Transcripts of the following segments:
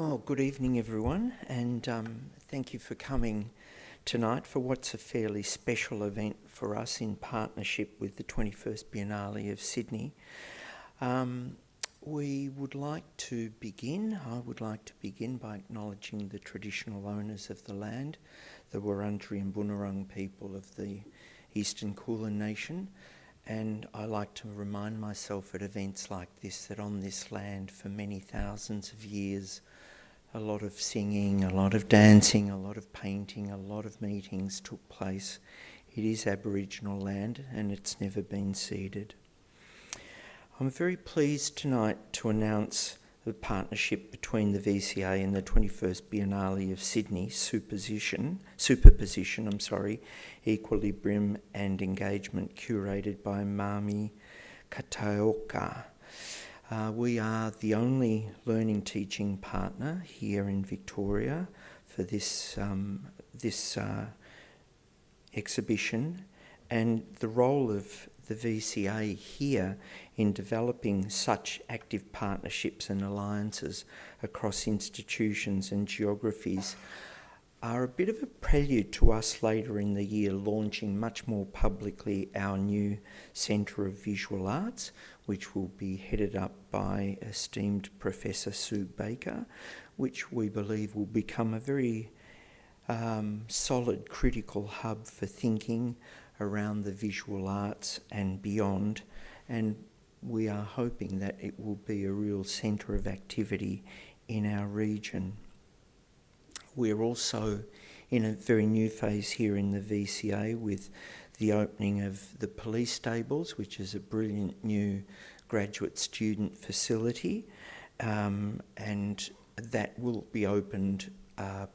Oh, good evening everyone, and thank you for coming tonight for what's a fairly special event for us in partnership with the 21st Biennale of Sydney. We would like to begin, I would like to begin by acknowledging the traditional owners of the land, the Wurundjeri and Bunurong people of the Eastern Kulin Nation, and I like to remind myself at events like this that on this land for many thousands of years a lot of singing, a lot of dancing, a lot of painting, a lot of meetings took place. It is Aboriginal land and it's never been ceded. I'm very pleased tonight to announce the partnership between the VCA and the 21st Biennale of Sydney Superposition, Equilibrium and Engagement, curated by Mami Kataoka. We are the only learning teaching partner here in Victoria for this exhibition, and the role of the VCA here in developing such active partnerships and alliances across institutions and geographies are a bit of a prelude to us later in the year launching much more publicly our new Centre of Visual Arts, which will be headed up by esteemed Professor Sue Baker, which we believe will become a very solid critical hub for thinking around the visual arts and beyond, and we are hoping that it will be a real centre of activity in our region. We're also in a very new phase here in the VCA with the opening of the police stables, which is a brilliant new graduate student facility, and that will be opened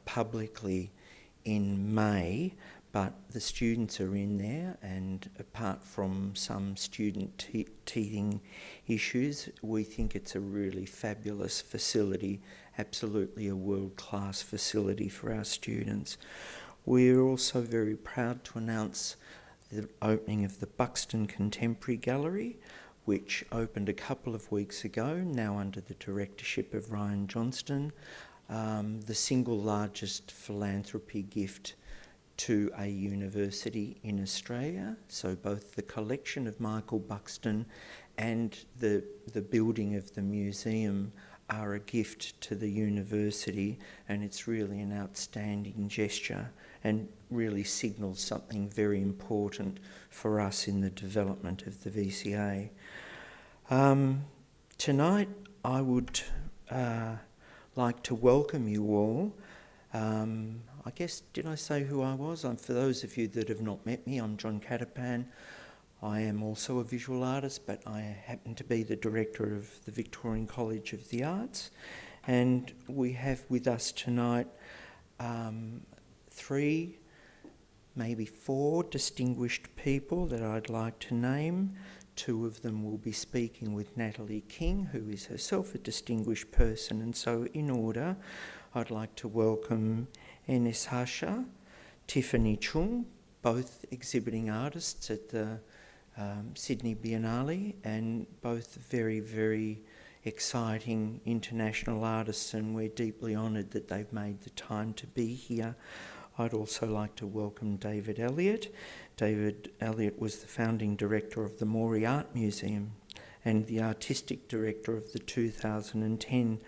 publicly in May, but the students are in there, and apart from some student teething issues, we think it's a really fabulous facility, absolutely a world-class facility for our students. We're also very proud to announce the opening of the Buxton Contemporary Gallery, which opened a couple of weeks ago, now under the directorship of Ryan Johnston, the single largest philanthropy gift to a university in Australia. So both the collection of Michael Buxton and the building of the museum are a gift to the university, and it's really an outstanding gesture and really signals something very important for us in the development of the VCA. Tonight I would like to welcome you all. I guess, did I say who I was? For those of you that have not met me, I'm John Catapan. I am also a visual artist, but I happen to be the director of the Victorian College of the Arts. And we have with us tonight 3, maybe 4 distinguished people that I'd like to name. 2 of them will be speaking with Natalie King, who is herself a distinguished person. And so in order, I'd like to welcome NS Harsha, Tiffany Chung, both exhibiting artists at the Sydney Biennale, and both very, very exciting international artists, and we're deeply honoured that they've made the time to be here. I'd also like to welcome David Elliott. David Elliott was the founding director of the Morey Art Museum and the artistic director of the 2010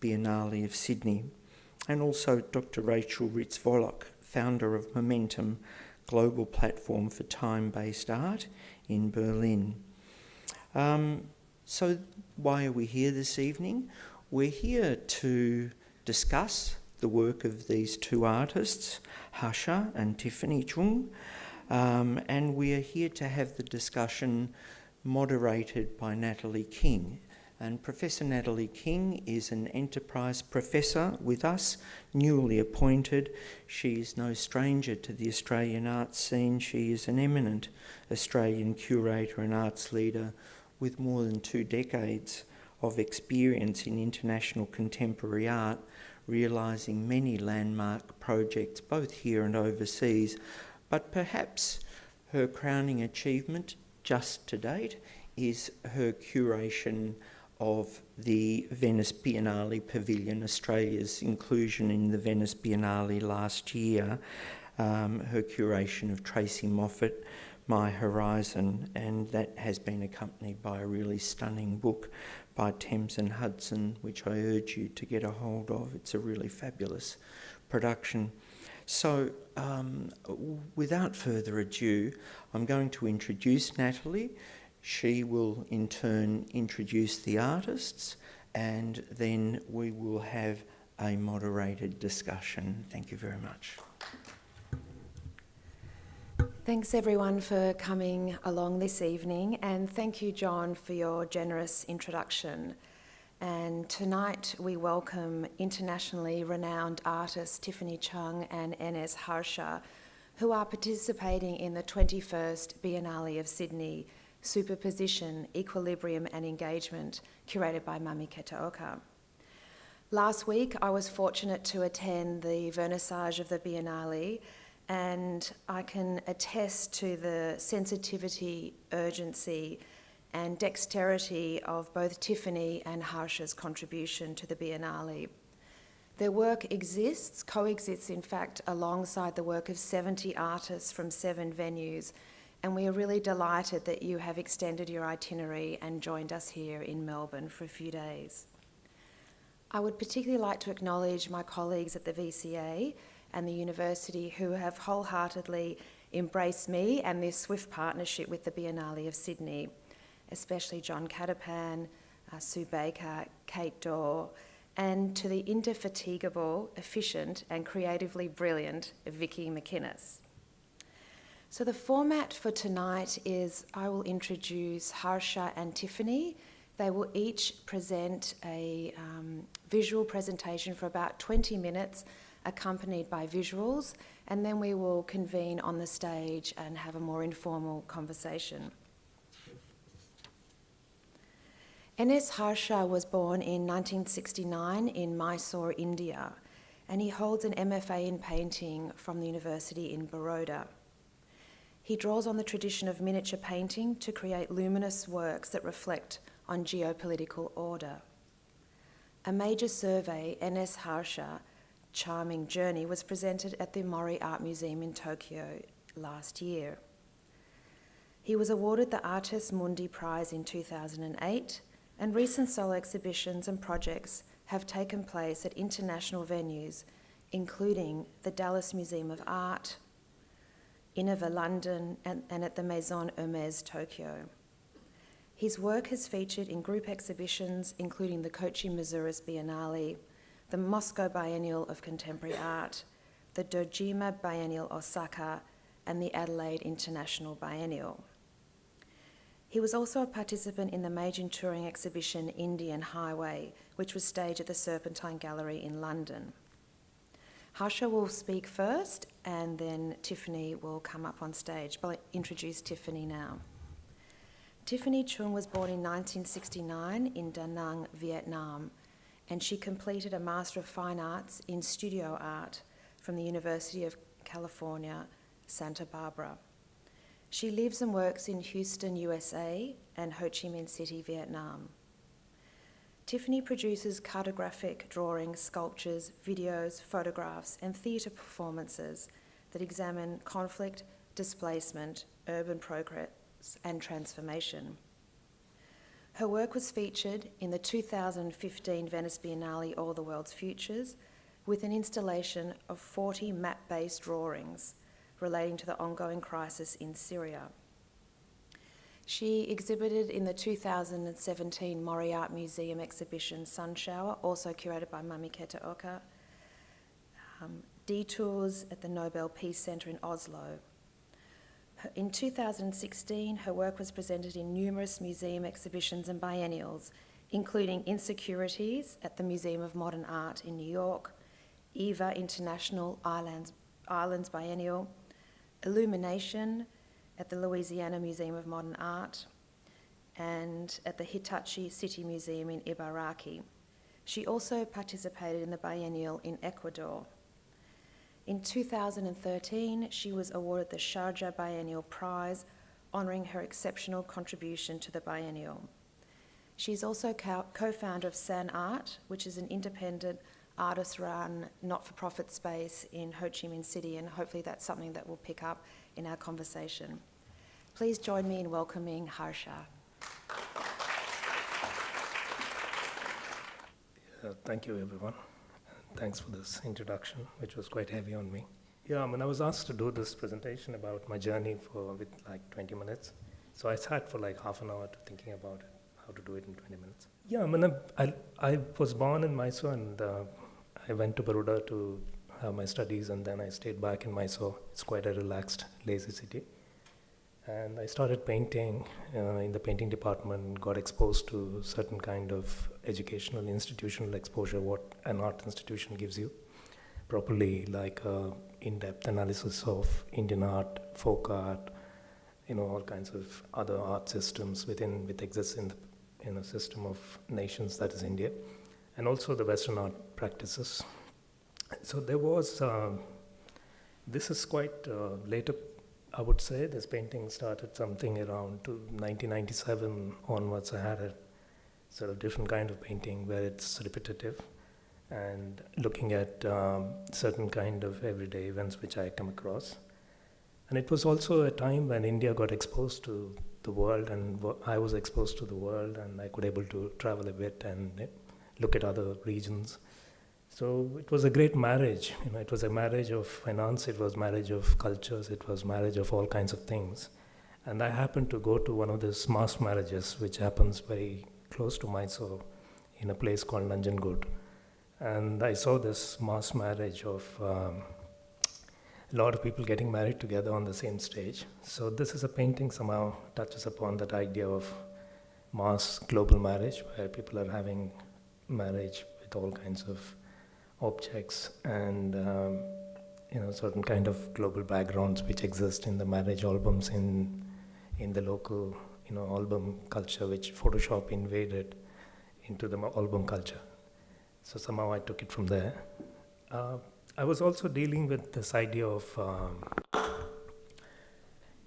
Biennale of Sydney. And also Dr. Rachel Ritz-Volok, founder of Momentum, global platform for time-based art in Berlin. So why are we here this evening? We're here to discuss the work of these 2 artists, Harsha and Tiffany Chung, and we are here to have the discussion moderated by Natalie King. And Professor Natalie King is an enterprise professor with us, newly appointed. She is no stranger to the Australian arts scene. She is an eminent Australian curator and arts leader with more than 2 decades of experience in international contemporary art, realising many landmark projects both here and overseas. But perhaps her crowning achievement just to date is her curation of the Venice Biennale Pavilion, Australia's inclusion in the Venice Biennale last year, her curation of Tracy Moffat, My Horizon, and that has been accompanied by a really stunning book by Thames and Hudson, which I urge you to get a hold of. It's a really fabulous production. So, without further ado, I'm going to introduce Natalie. She will in turn introduce the artists, and then we will have a moderated discussion. Thank you very much. Thanks everyone for coming along this evening, and thank you, John, for your generous introduction. And tonight we welcome internationally renowned artists Tiffany Chung and NS Harsha, who are participating in the 21st Biennale of Sydney Superposition, Equilibrium and Engagement, curated by Mami Kataoka. Last week I was fortunate to attend the vernissage of the Biennale, and I can attest to the sensitivity, urgency and dexterity of both Tiffany and Harsha's contribution to the Biennale. Their work coexists in fact alongside the work of 70 artists from 7 venues, and we are really delighted that you have extended your itinerary and joined us here in Melbourne for a few days. I would particularly like to acknowledge my colleagues at the VCA and the university who have wholeheartedly embraced me and this swift partnership with the Biennale of Sydney, especially John Catapan, Sue Baker, Kate Dorr, and to the indefatigable, efficient and creatively brilliant Vicky McInnes. So the format for tonight is I will introduce Harsha and Tiffany. They will each present a visual presentation for about 20 minutes, accompanied by visuals, and then we will convene on the stage and have a more informal conversation. NS Harsha was born in 1969 in Mysore, India, and he holds an MFA in painting from the University in Baroda. He draws on the tradition of miniature painting to create luminous works that reflect on geopolitical order. A major survey, NS Harsha, Charming Journey, was presented at the Mori Art Museum in Tokyo last year. He was awarded the Artis Mundi Prize in 2008, and recent solo exhibitions and projects have taken place at international venues, including the Dallas Museum of Art, Innova London, and at the Maison Hermès Tokyo. His work has featured in group exhibitions including the Kochi Mazuris Biennale, the Moscow Biennial of Contemporary Art, the Dojima Biennial Osaka, and the Adelaide International Biennial. He was also a participant in the major touring exhibition Indian Highway, which was staged at the Serpentine Gallery in London. Harsha will speak first, and then Tiffany will come up on stage. I'll introduce Tiffany now. Tiffany Chung was born in 1969 in Da Nang, Vietnam, and she completed a Master of Fine Arts in Studio Art from the University of California, Santa Barbara. She lives and works in Houston, USA, and Ho Chi Minh City, Vietnam. Tiffany produces cartographic drawings, sculptures, videos, photographs, and theatre performances that examine conflict, displacement, urban progress, and transformation. Her work was featured in the 2015 Venice Biennale All the World's Futures, with an installation of 40 map-based drawings relating to the ongoing crisis in Syria. She exhibited in the 2017 Mori Art Museum exhibition Sun Shower, also curated by Mami Kataoka, Detours at the Nobel Peace Centre in Oslo. In 2016, her work was presented in numerous museum exhibitions and biennials, including Insecurities at the Museum of Modern Art in New York, EVA International Islands Biennial, Illumination at the Louisiana Museum of Modern Art, and at the Hitachi City Museum in Ibaraki. She also participated in the biennial in Ecuador. In 2013, she was awarded the Sharjah Biennial Prize, honouring her exceptional contribution to the biennial. She's also co-founder of San Art, which is an independent artist-run not-for-profit space in Ho Chi Minh City, and hopefully that's something that we'll pick up in our conversation. Please join me in welcoming Harsha. Thank you, everyone. Thanks for this introduction, which was quite heavy on me. Yeah, I was asked to do this presentation about my journey with like 20 minutes. So I sat for like half an hour thinking about it, how to do it in 20 minutes. Yeah, I was born in Mysore, and I went to Baroda to have my studies, and then I stayed back in Mysore. It's quite a relaxed, lazy city. And I started painting in the painting department, got exposed to certain kind of educational, institutional exposure, what an art institution gives you, properly like in-depth analysis of Indian art, folk art, all kinds of other art systems which exists in a system of nations that is India, and also the Western art practices. So there was, this is quite later, I would say. This painting started something around 1997 onwards. I had a sort of different kind of painting where it's repetitive and looking at certain kind of everyday events which I come across. And it was also a time when India got exposed to the world, and I was exposed to the world, and I could able to travel a bit and look at other regions. So it was a great marriage. It was a marriage of finance, it was marriage of cultures, it was marriage of all kinds of things. And I happened to go to one of these mass marriages, which happens very close to Mysore, in a place called Nanjangud. And I saw this mass marriage of a lot of people getting married together on the same stage. So this is a painting somehow touches upon that idea of mass global marriage, where people are having marriage with all kinds of objects and certain kind of global backgrounds which exist in the marriage albums in the local album culture, which Photoshop invaded into the album culture. So somehow I took it from there. I was also dealing with this idea of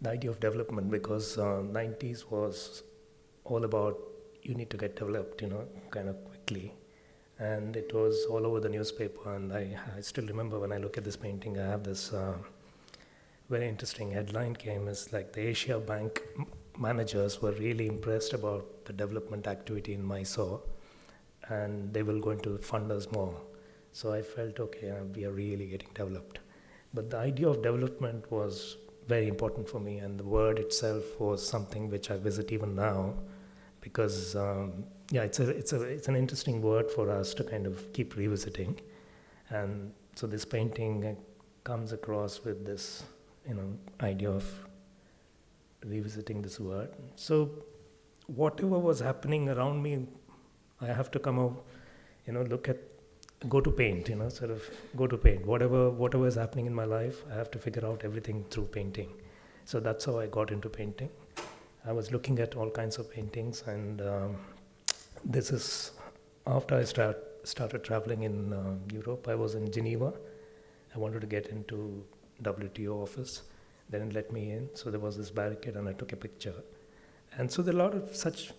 the idea of development, because 90s was all about you need to get developed, kind of quickly. And it was all over the newspaper, and I still remember when I look at this painting, I have this very interesting headline came, is like the Asia Bank managers were really impressed about the development activity in Mysore, and they were going to fund us more. So I felt, okay, we are really getting developed. But the idea of development was very important for me, and the word itself was something which I visit even now, because it's an interesting word for us to kind of keep revisiting. And so this painting comes across with this idea of revisiting this word. So whatever was happening around me, I have to come out, go to paint, go to paint. Whatever is happening in my life, I have to figure out everything through painting. So that's how I got into painting. I was looking at all kinds of paintings, and this is after I started traveling in Europe. I was in Geneva. I wanted to get into WTO office. They didn't let me in, so there was this barricade, and I took a picture. And so there are a lot of such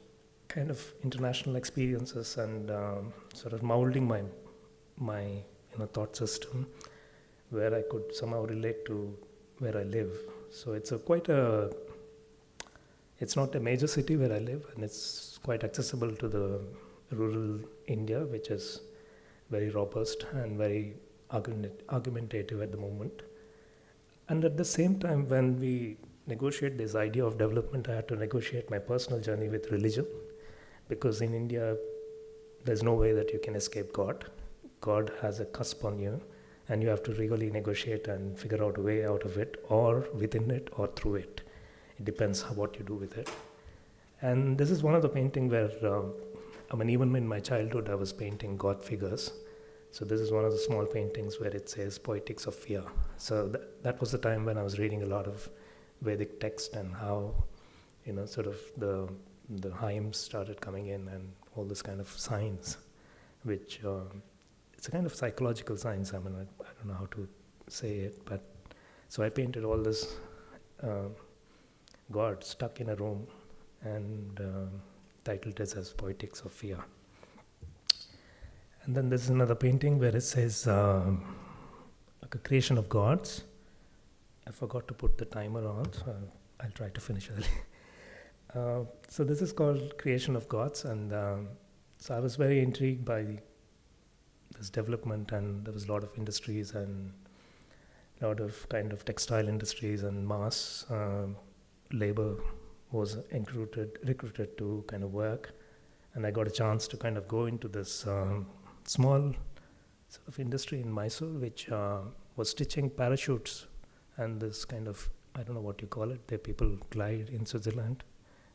kind of international experiences, and sort of molding my thought system, where I could somehow relate to where I live. So it's not a major city where I live, and it's quite accessible to the rural India, which is very robust and very argumentative at the moment. And at the same time, when we negotiate this idea of development, I had to negotiate my personal journey with religion, because in India, there's no way that you can escape God. God has a cusp on you, and you have to really negotiate and figure out a way out of it, or within it, or through it. It depends what you do with it. And this is one of the paintings where, even in my childhood, I was painting God figures. So this is one of the small paintings where it says Poetics of Fear. So that was the time when I was reading a lot of Vedic text, and how, sort of the hymns started coming in, and all this kind of signs, which it's a kind of psychological science. I don't know how to say it, but so I painted all this God stuck in a room, and titled it as Poetics of Fear. And then there's another painting where it says, like a creation of gods. I forgot to put the timer on, so I'll try to finish early. So this is called Creation of Gods, and so I was very intrigued by this development, and there was a lot of industries and a lot of kind of textile industries and mass labor was recruited to kind of work, and I got a chance to kind of go into this small sort of industry in Mysore, which was stitching parachutes, and this kind of, I don't know what you call it, the people glide in Switzerland,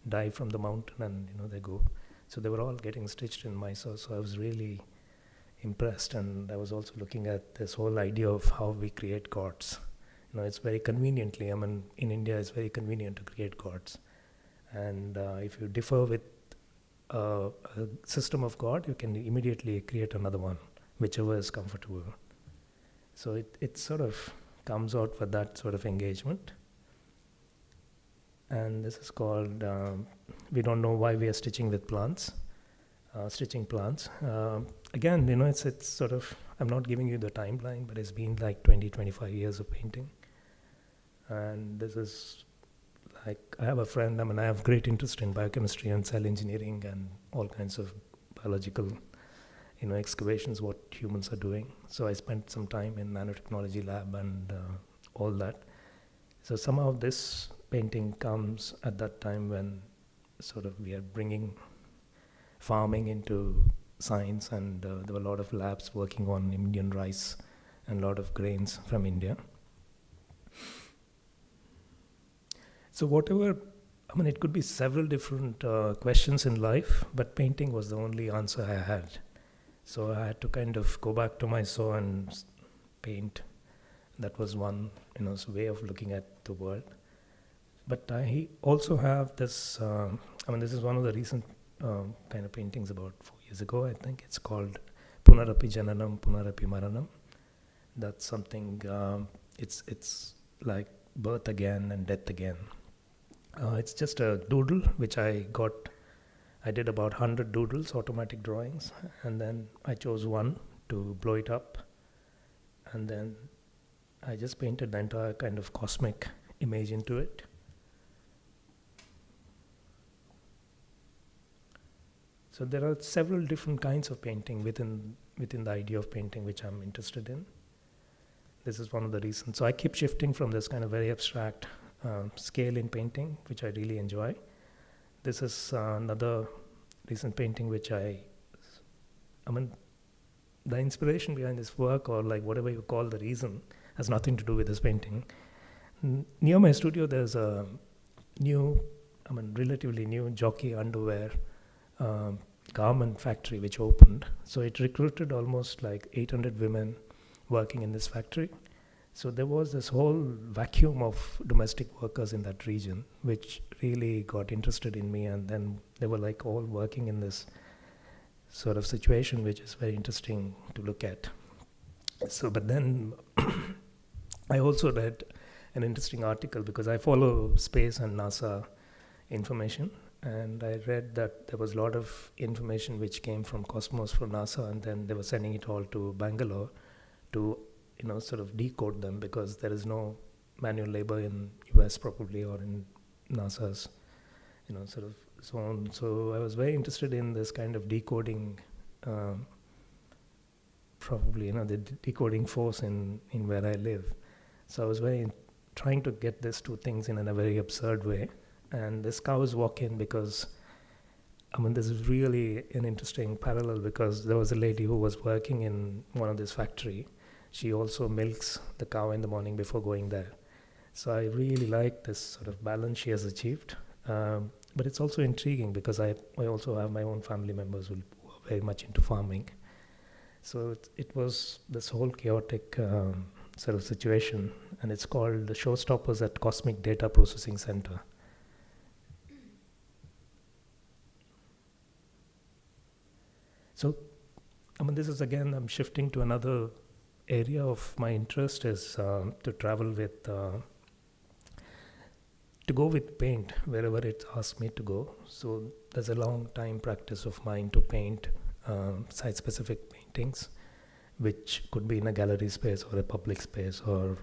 dive from the mountain, and they go. So they were all getting stitched in Mysore, so I was really impressed, and I was also looking at this whole idea of how we create gods. It's very conveniently, in India it's very convenient to create gods, and if you differ with a system of God, you can immediately create another one, whichever is comfortable. So it sort of comes out with that sort of engagement. And this is called, we don't know why we are stitching with plants, stitching plants. Again, it's sort of, I'm not giving you the timeline, but it's been like 20-25 years of painting. And this is like, I have a friend, I have great interest in biochemistry and cell engineering and all kinds of biological, excavations, what humans are doing. So I spent some time in nanotechnology lab and all that. So somehow this painting comes at that time when sort of we are bringing farming into science, and there were a lot of labs working on Indian rice and a lot of grains from India. So whatever, it could be several different questions in life, but painting was the only answer I had. So I had to kind of go back to Mysore and paint. That was one, way of looking at the world. But I also have this, this is one of the recent kind of paintings about 4 years ago, I think. It's called Punarapi Jananam, Punarapi Maranam. That's something, it's like birth again and death again. It's just a doodle, which I did about 100 doodles, automatic drawings, and then I chose one to blow it up, and then I just painted the entire kind of cosmic image into it. So there are several different kinds of painting within the idea of painting which I'm interested in. This is one of the reasons. So I keep shifting from this kind of very abstract scale in painting, which I really enjoy. This is another recent painting which the inspiration behind this work, or like whatever you call the reason, has nothing to do with this painting. Near my studio there's a new, relatively new jockey underwear garment factory which opened. So it recruited almost like 800 women working in this factory. So there was this whole vacuum of domestic workers in that region, which really got interested in me, and then they were like all working in this sort of situation, which is very interesting to look at. So, but then I also read an interesting article, because I follow space and NASA information, and I read that there was a lot of information which came from Cosmos from NASA, and then they were sending it all to Bangalore to sort of decode them, because there is no manual labor in US probably, or in NASA's sort of zone. So I was very interested in this kind of decoding, probably the decoding force in where I live. So I was trying to get these two things in a very absurd way. And this cows walk in because this is really an interesting parallel, because there was a lady who was working in one of this factory. She also milks the cow in the morning before going there. So I really like this sort of balance she has achieved. But it's also intriguing, because I also have my own family members who are very much into farming. So it was this whole chaotic sort of situation, and it's called the Showstoppers at Cosmic Data Processing Center. So, this is again, I'm shifting to another area of my interest, is to travel with to go with paint wherever it asks me to go. So there's a long time practice of mine to paint site-specific paintings, which could be in a gallery space or a public space or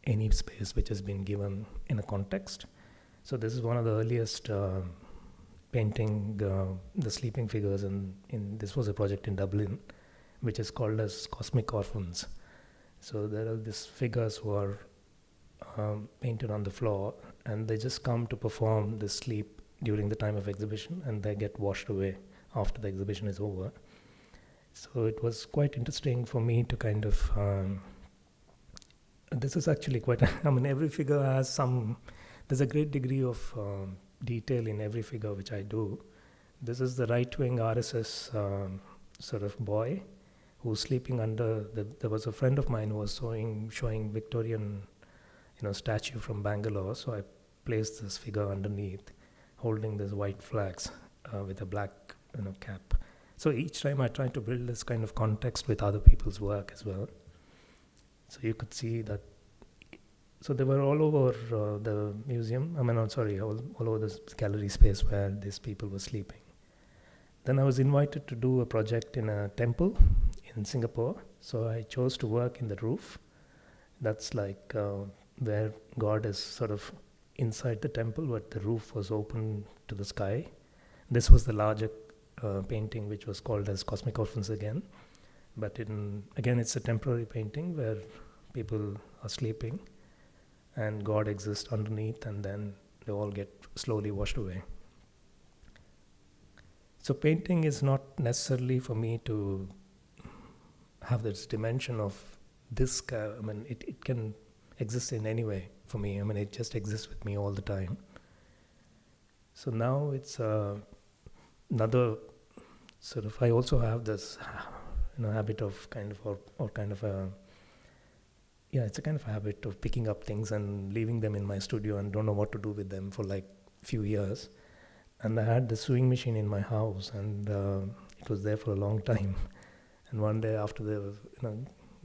any space which has been given in a context. So this is one of the earliest painting the sleeping figures this was a project in Dublin, which is called as Cosmic Orphans. So there are these figures who are painted on the floor, and they just come to perform the sleep during the time of exhibition, and they get washed away after the exhibition is over. So it was quite interesting for me to kind of this is actually quite every figure has there's a great degree of detail in every figure which I do. This is the right-wing RSS sort of boy who's sleeping under there was a friend of mine who was showing Victorian statue from Bangalore, so I placed this figure underneath holding these white flags with a black cap. So each time I try to build this kind of context with other people's work as well. So you could see that. So they were all over the museum. All over this gallery space where these people were sleeping. Then I was invited to do a project in a temple in Singapore. So I chose to work in the roof. That's like where God is sort of inside the temple, but the roof was open to the sky. This was the larger painting, which was called as Cosmic Orphans again. But again, it's a temporary painting where people are sleeping and God exists underneath, and then they all get slowly washed away. So painting is not necessarily for me to have this dimension of this. It can exist in any way for me. It just exists with me all the time. So now it's another sort of. I also have this, habit of it's a kind of a habit of picking up things and leaving them in my studio and don't know what to do with them for like few years. And I had the sewing machine in my house, and it was there for a long time. And one day after the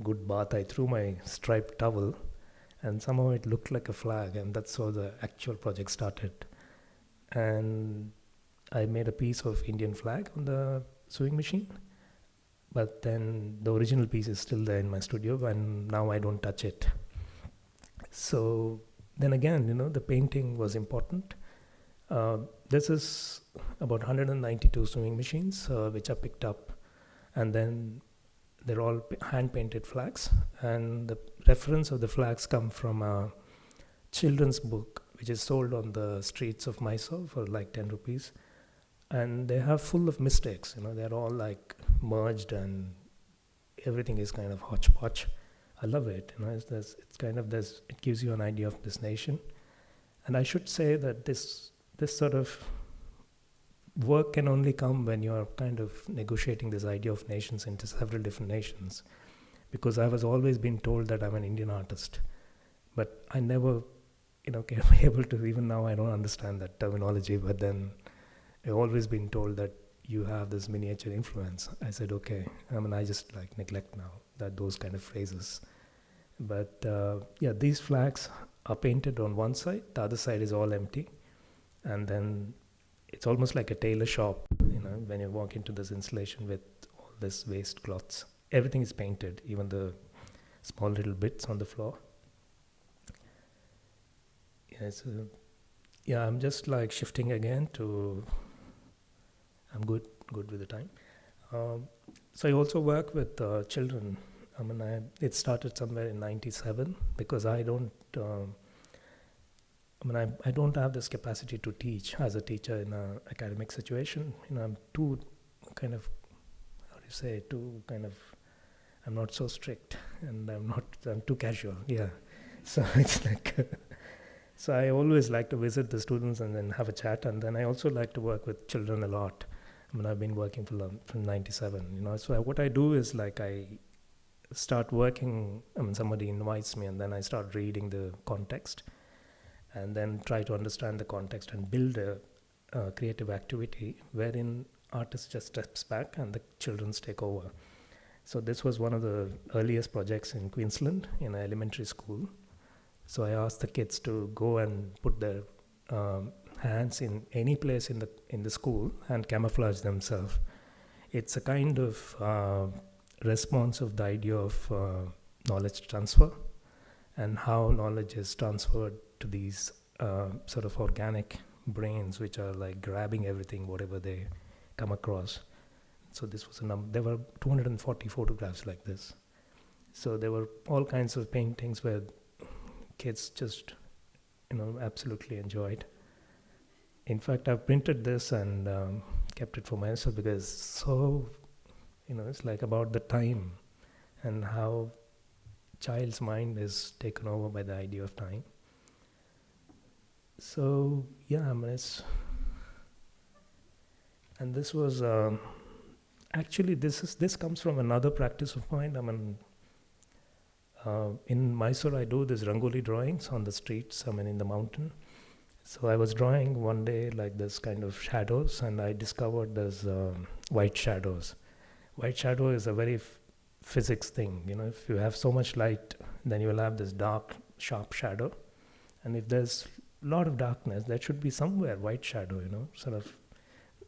good bath, I threw my striped towel, and somehow it looked like a flag, and that's how the actual project started. And I made a piece of Indian flag on the sewing machine, but then the original piece is still there in my studio, and now I don't touch it. So then again, the painting was important. This is about 192 sewing machines which are picked up, and then they're all hand-painted flags, and the reference of the flags come from a children's book which is sold on the streets of Mysore for like 10 rupees, and they have full of mistakes. They're all like merged, and everything is kind of hodgepodge. I love it. It gives you an idea of this nation. And I should say that this sort of work can only come when you're kind of negotiating this idea of nations into several different nations. Because I was always been told that I'm an Indian artist, but I never, can be able to. Even now, I don't understand that terminology. But then, I've always been told that you have this miniature influence. I said, okay. I just like neglect now those kind of phrases. But these flags are painted on one side. The other side is all empty. And then it's almost like a tailor shop, when you walk into this installation with all this waste cloths. Everything is painted, even the small little bits on the floor. I'm just like shifting again to, I'm good with the time. So I also work with children. It started somewhere in 97 because I don't have this capacity to teach as a teacher in an academic situation. I'm too kind of, I'm not so strict, and I'm too casual. Yeah. So it's like, so I always like to visit the students and then have a chat, and then I also like to work with children a lot. I've been working from 97, So what I do is like I start working, somebody invites me, and then I start reading the context, and then try to understand the context and build a creative activity wherein artist just steps back and the children take over. So this was one of the earliest projects in Queensland in an elementary school. So I asked the kids to go and put their hands in any place in the school and camouflage themselves. It's a kind of response of the idea of knowledge transfer and how knowledge is transferred to these sort of organic brains which are like grabbing everything, whatever they come across. So this was there were 240 photographs like this. So there were all kinds of paintings where kids just, absolutely enjoyed. In fact, I've printed this and kept it for myself because it's like about the time and how child's mind is taken over by the idea of time. So yeah, and this was actually this comes from another practice of mine. In Mysore, I do these rangoli drawings on the streets. In the mountain. So I was drawing one day like this kind of shadows, and I discovered there's white shadows. White shadow is a very physics thing. If you have so much light, then you will have this dark, sharp shadow. And if there's a lot of darkness, there should be somewhere white shadow, sort of.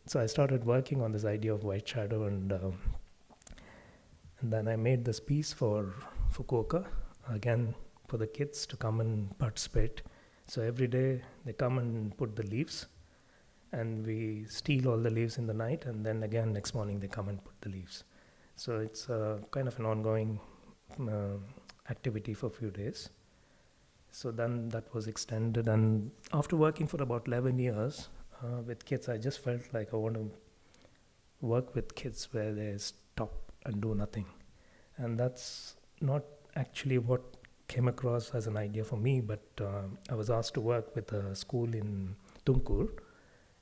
So I started working on this idea of white shadow, and then I made this piece for Fukuoka, again for the kids to come and participate. So every day they come and put the leaves, and we steal all the leaves in the night, and then again next morning they come and put the leaves. So it's kind of an ongoing activity for a few days. So then that was extended, and after working for about 11 years with kids, I just felt like I want to work with kids where they stop and do nothing. And that's not actually what came across as an idea for me, but I was asked to work with a school in Tumkur,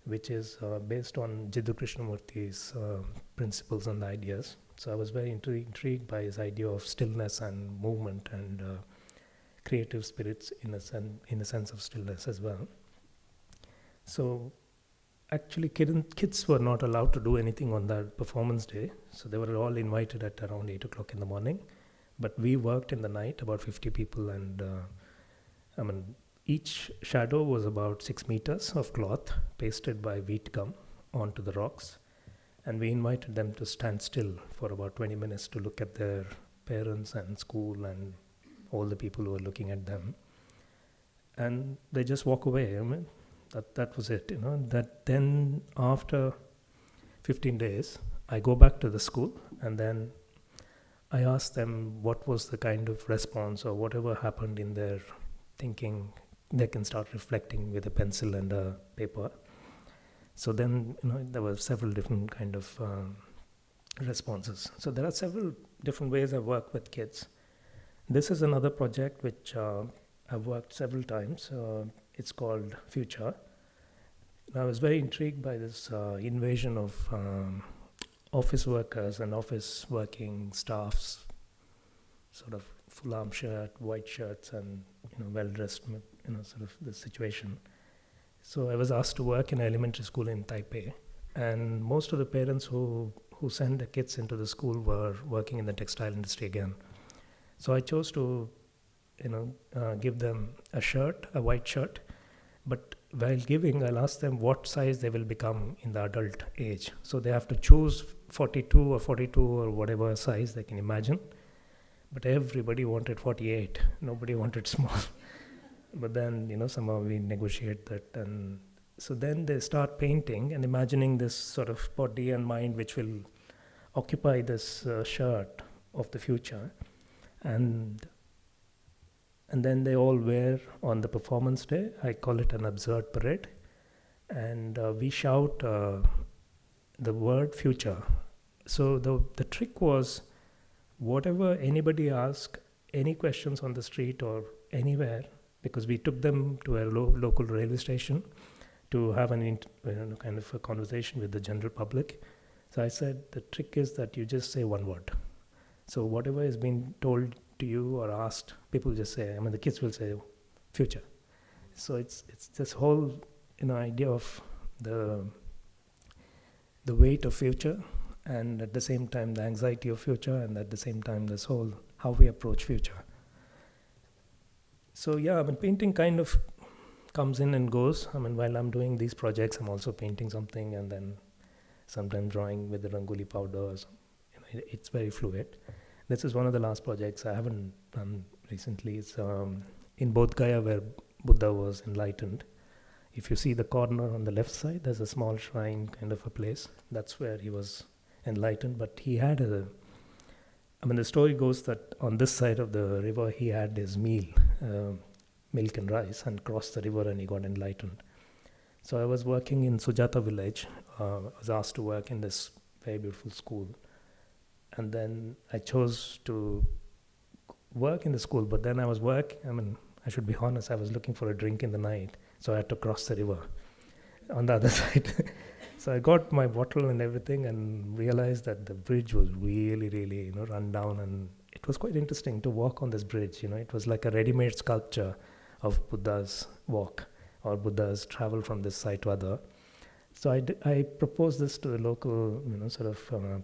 which is based on Jiddu Krishnamurthy's principles and ideas. So I was very intrigued by his idea of stillness and movement and creative spirits in a sense of stillness as well. So actually kids were not allowed to do anything on that performance day. So they were all invited at around 8 o'clock in the morning. But we worked in the night, about 50 people, and each shadow was about 6 meters of cloth pasted by wheat gum onto the rocks. And we invited them to stand still for about 20 minutes to look at their parents and school and all the people who were looking at them. And they just walk away. That was it. That then after 15 days, I go back to the school, and then I asked them what was the kind of response or whatever happened in their thinking. They can start reflecting with a pencil and a paper. So then, there were several different kind of responses. So there are several different ways I work with kids. This is another project which I've worked several times. It's called Future. And I was very intrigued by this invasion of office workers and office working staffs, sort of full arm shirt, white shirts, and well dressed, sort of the situation. So I was asked to work in an elementary school in Taipei, and most of the parents who send their kids into the school were working in the textile industry again. So I chose to give them a white shirt, but while giving, I'll ask them what size they will become in the adult age. So they have to choose 42 or whatever size they can imagine. But everybody wanted 48. Nobody wanted small. But then, somehow we negotiate that. And so then they start painting and imagining this sort of body and mind which will occupy this shirt of the future. And then they all wear on the performance day. I call it an absurd parade. And we shout the word future. So the trick was, whatever anybody asked, any questions on the street or anywhere, because we took them to a local railway station to have kind of a conversation with the general public. So I said, the trick is that you just say one word. So whatever is being told to you or asked, people just say, the kids will say, future. So it's this whole idea of the weight of future, and at the same time the anxiety of future, and at the same time this whole how we approach future. So yeah, painting kind of comes in and goes. I mean, while I'm doing these projects, I'm also painting something and then sometimes drawing with the rangoli powder. Or it's very fluid. This is one of the last projects I haven't done recently. It's in Bodh Gaya, where Buddha was enlightened. If you see the corner on the left side, there's a small shrine kind of a place. That's where he was enlightened. But he had the story goes that on this side of the river, he had his meal, milk and rice, and crossed the river and he got enlightened. So I was working in Sujata village. I was asked to work in this very beautiful school. And then I chose to work in the school, but then I should be honest, I was looking for a drink in the night. So I had to cross the river on the other side. So I got my bottle and everything and realized that the bridge was really, really, run down. And it was quite interesting to walk on this bridge. It was like a ready-made sculpture of Buddha's walk or Buddha's travel from this side to other. So I proposed this to the local,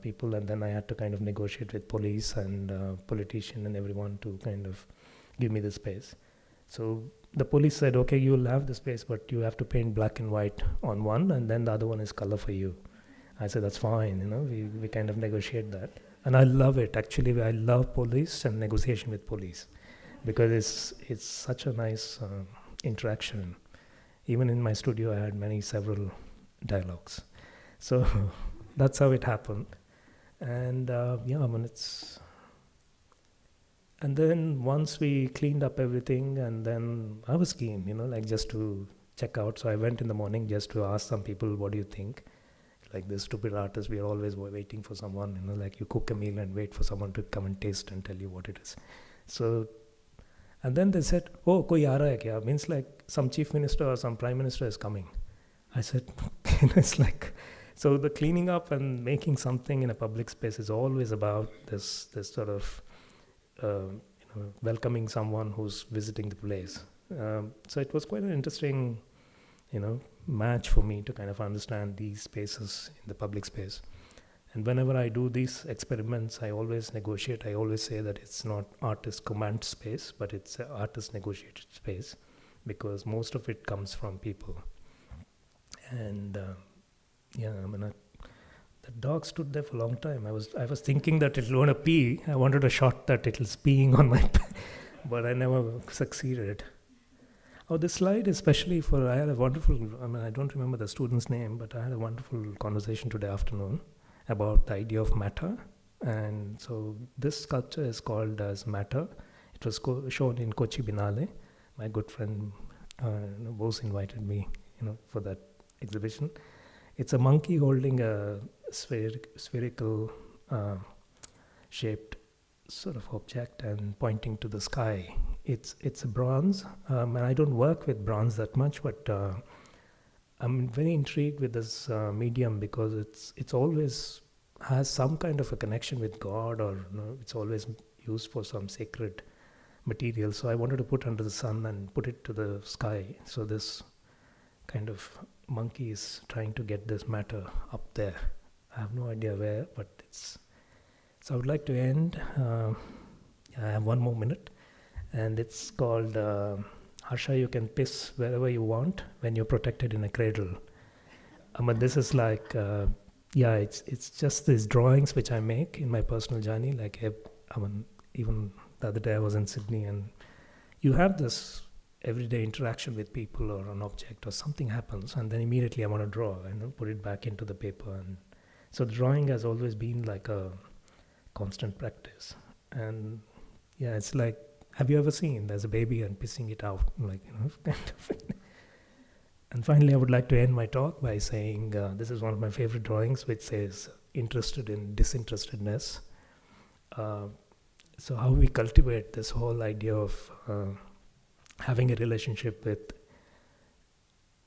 people, and then I had to kind of negotiate with police and politician and everyone to kind of give me the space. So the police said, okay, you'll have the space, but you have to paint black and white on one, and then the other one is color for you. I said, that's fine, we kind of negotiate that. And I love it, actually. I love police and negotiation with police because it's such a nice interaction. Even in my studio, I had several dialogues. So that's how it happened. And and then once we cleaned up everything, and then I was keen, just to check out. So I went in the morning just to ask some people, what do you think? Like this stupid artist, we are always waiting for someone, like you cook a meal and wait for someone to come and taste and tell you what it is. So, and then they said, oh, koi aa raha hai kya? Means like some chief minister or some prime minister is coming. I said, it's like, so the cleaning up and making something in a public space is always about this sort of, welcoming someone who's visiting the place. So it was quite an interesting, match for me to kind of understand these spaces in the public space. And whenever I do these experiments, I always negotiate. I always say that it's not artist command space, but it's an artist negotiated space, because most of it comes from people. And the dog stood there for a long time. I was thinking that it'll want to pee. I wanted a shot that it was peeing on my but I never succeeded. Oh, this slide especially I had a wonderful, I don't remember the student's name, but I had a wonderful conversation today afternoon about the idea of matter. And so this sculpture is called as Matter. It was shown in Kochi Biennale. My good friend Bose invited me, for that exhibition. It's a monkey holding a spherical shaped sort of object and pointing to the sky. It's a bronze, and I don't work with bronze that much, but I'm very intrigued with this medium because it's always has some kind of a connection with God, or it's always used for some sacred material. So I wanted to put under the sun and put it to the sky. So this kind of monkey is trying to get this matter up there. I have no idea where, but it's... So I would like to end. I have 1 more minute, and it's called Harsha, you can piss wherever you want when you're protected in a cradle. This is like, it's just these drawings which I make in my personal journey. Like, even the other day I was in Sydney, and you have this everyday interaction with people or an object or something happens, and then immediately I want to draw and put it back into the paper. And so the drawing has always been like a constant practice. And it's like, have you ever seen there's a baby and pissing it out, kind of. And finally, I would like to end my talk by saying this is one of my favorite drawings, which says interested in disinterestedness. So how we cultivate this whole idea of having a relationship with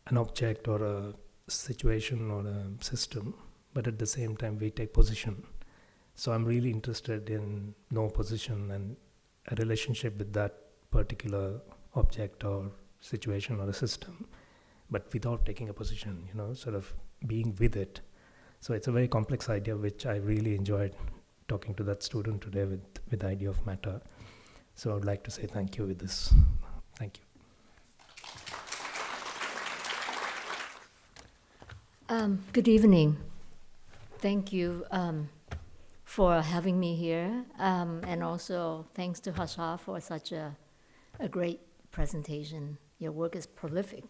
an object or a situation or a system, but at the same time we take position. So I'm really interested in no position and a relationship with that particular object or situation or a system, but without taking a position, sort of being with it. So it's a very complex idea, which I really enjoyed talking to that student today with the idea of matter. So I would like to say thank you with this. Thank you. Good evening. Thank you for having me here, and also thanks to Harsha for such a great presentation. Your work is prolific.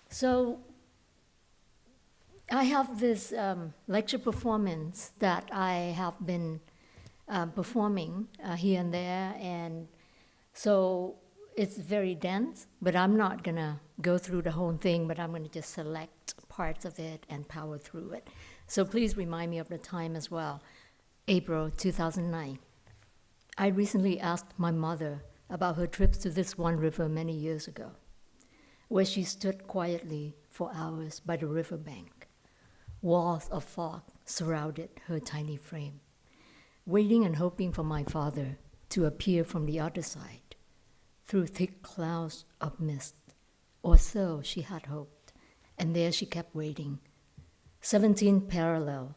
So I have this lecture performance that I have been performing here and there, and so it's very dense, but I'm not gonna go through the whole thing, but I'm gonna just select parts of it and power through it. So please remind me of the time as well. April 2009. I recently asked my mother about her trips to this one river many years ago, where she stood quietly for hours by the riverbank. Walls of fog surrounded her tiny frame, waiting and hoping for my father to appear from the other side, through thick clouds of mist, or so she had hoped, and there she kept waiting. 17 parallel.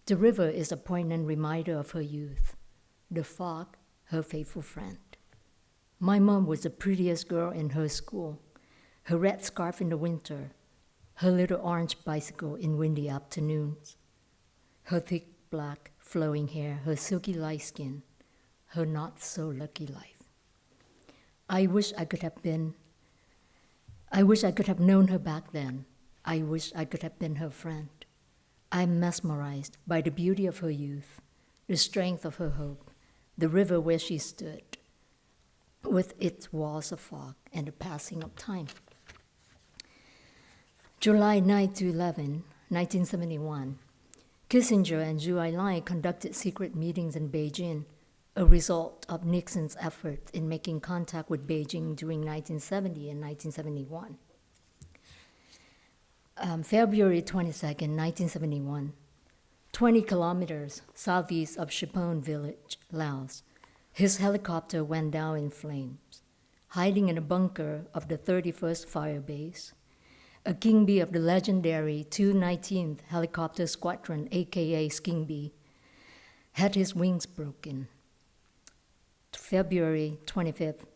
The river is a poignant reminder of her youth, the fog, her faithful friend. My mom was the prettiest girl in her school, her red scarf in the winter, her little orange bicycle in windy afternoons, her thick black flowing hair, her silky light skin, her not so lucky life. I wish I could have known her back then. I wish I could have been her friend. I'm mesmerized by the beauty of her youth, the strength of her hope, the river where she stood, with its walls of fog and the passing of time. July 9 to 11, 1971, Kissinger and Zhou Enlai conducted secret meetings in Beijing, a result of Nixon's efforts in making contact with Beijing during 1970 and 1971. February 22nd, 1971, 20 kilometers southeast of Shipon village, Laos, his helicopter went down in flames. Hiding in a bunker of the 31st Fire Base, a King Bee of the legendary 219th Helicopter Squadron, aka King Bee, had his wings broken. February 25th,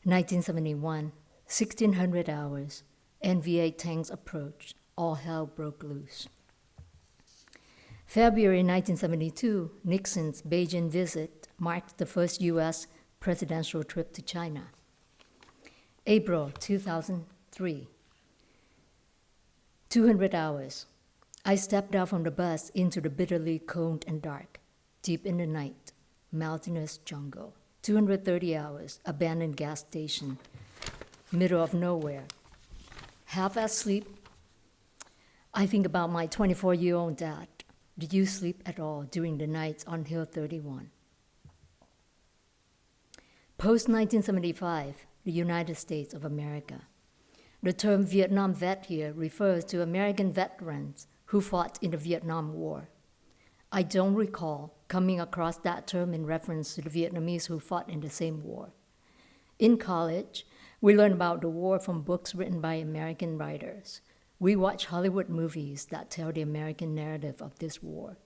1971, 1600 hours, NVA tanks approached. All hell broke loose. February 1972, Nixon's Beijing visit marked the first U.S. presidential trip to China. April 2003, 200 hours. I stepped out from the bus into the bitterly cold and dark, deep in the night, mountainous jungle. 230 hours, abandoned gas station, middle of nowhere. Half asleep, I think about my 24-year-old dad. Did you sleep at all during the nights on Hill 31? Post-1975, the United States of America. The term Vietnam vet here refers to American veterans who fought in the Vietnam War. I don't recall coming across that term in reference to the Vietnamese who fought in the same war. In college, we learn about the war from books written by American writers. We watch Hollywood movies that tell the American narrative of this war.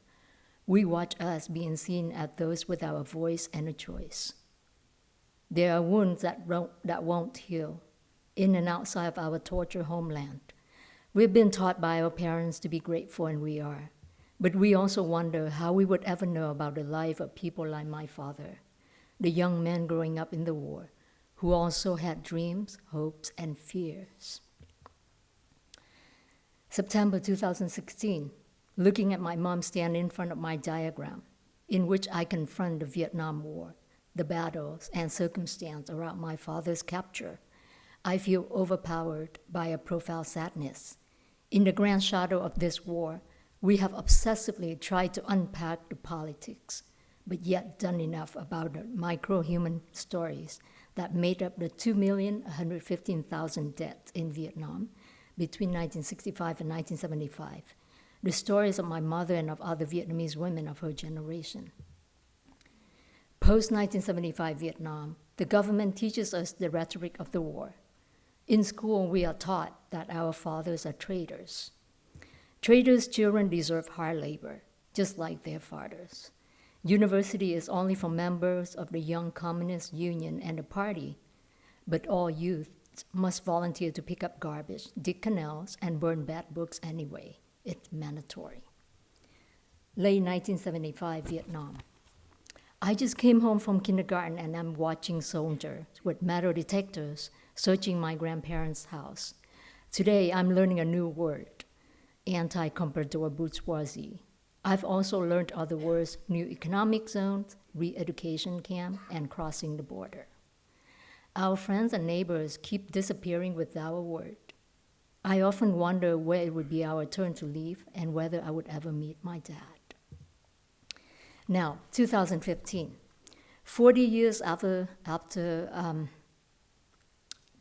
We watch us being seen as those without a voice and a choice. There are wounds that won't heal, in and outside of our tortured homeland. We've been taught by our parents to be grateful, and we are. But we also wonder how we would ever know about the life of people like my father, the young men growing up in the war, who also had dreams, hopes, and fears. September 2016, looking at my mom stand in front of my diagram, in which I confront the Vietnam War, the battles, and circumstance around my father's capture, I feel overpowered by a profound sadness. In the grand shadow of this war, we have obsessively tried to unpack the politics, but yet done enough about the micro-human stories that made up the 2,115,000 deaths in Vietnam between 1965 and 1975, the stories of my mother and of other Vietnamese women of her generation. Post-1975 Vietnam, the government teaches us the rhetoric of the war. In school, we are taught that our fathers are traitors. Traitors' children deserve hard labor, just like their fathers. University is only for members of the Young Communist Union and the party, but all youth must volunteer to pick up garbage, dig canals, and burn bad books anyway. It's mandatory. Late 1975, Vietnam. I just came home from kindergarten and I'm watching soldiers with metal detectors searching my grandparents' house. Today, I'm learning a new word, anti-comprador bourgeoisie. I've also learned other words, new economic zones, re-education camp, and crossing the border. Our friends and neighbors keep disappearing without a word. I often wonder where it would be our turn to leave and whether I would ever meet my dad. Now, 2015, 40 years after the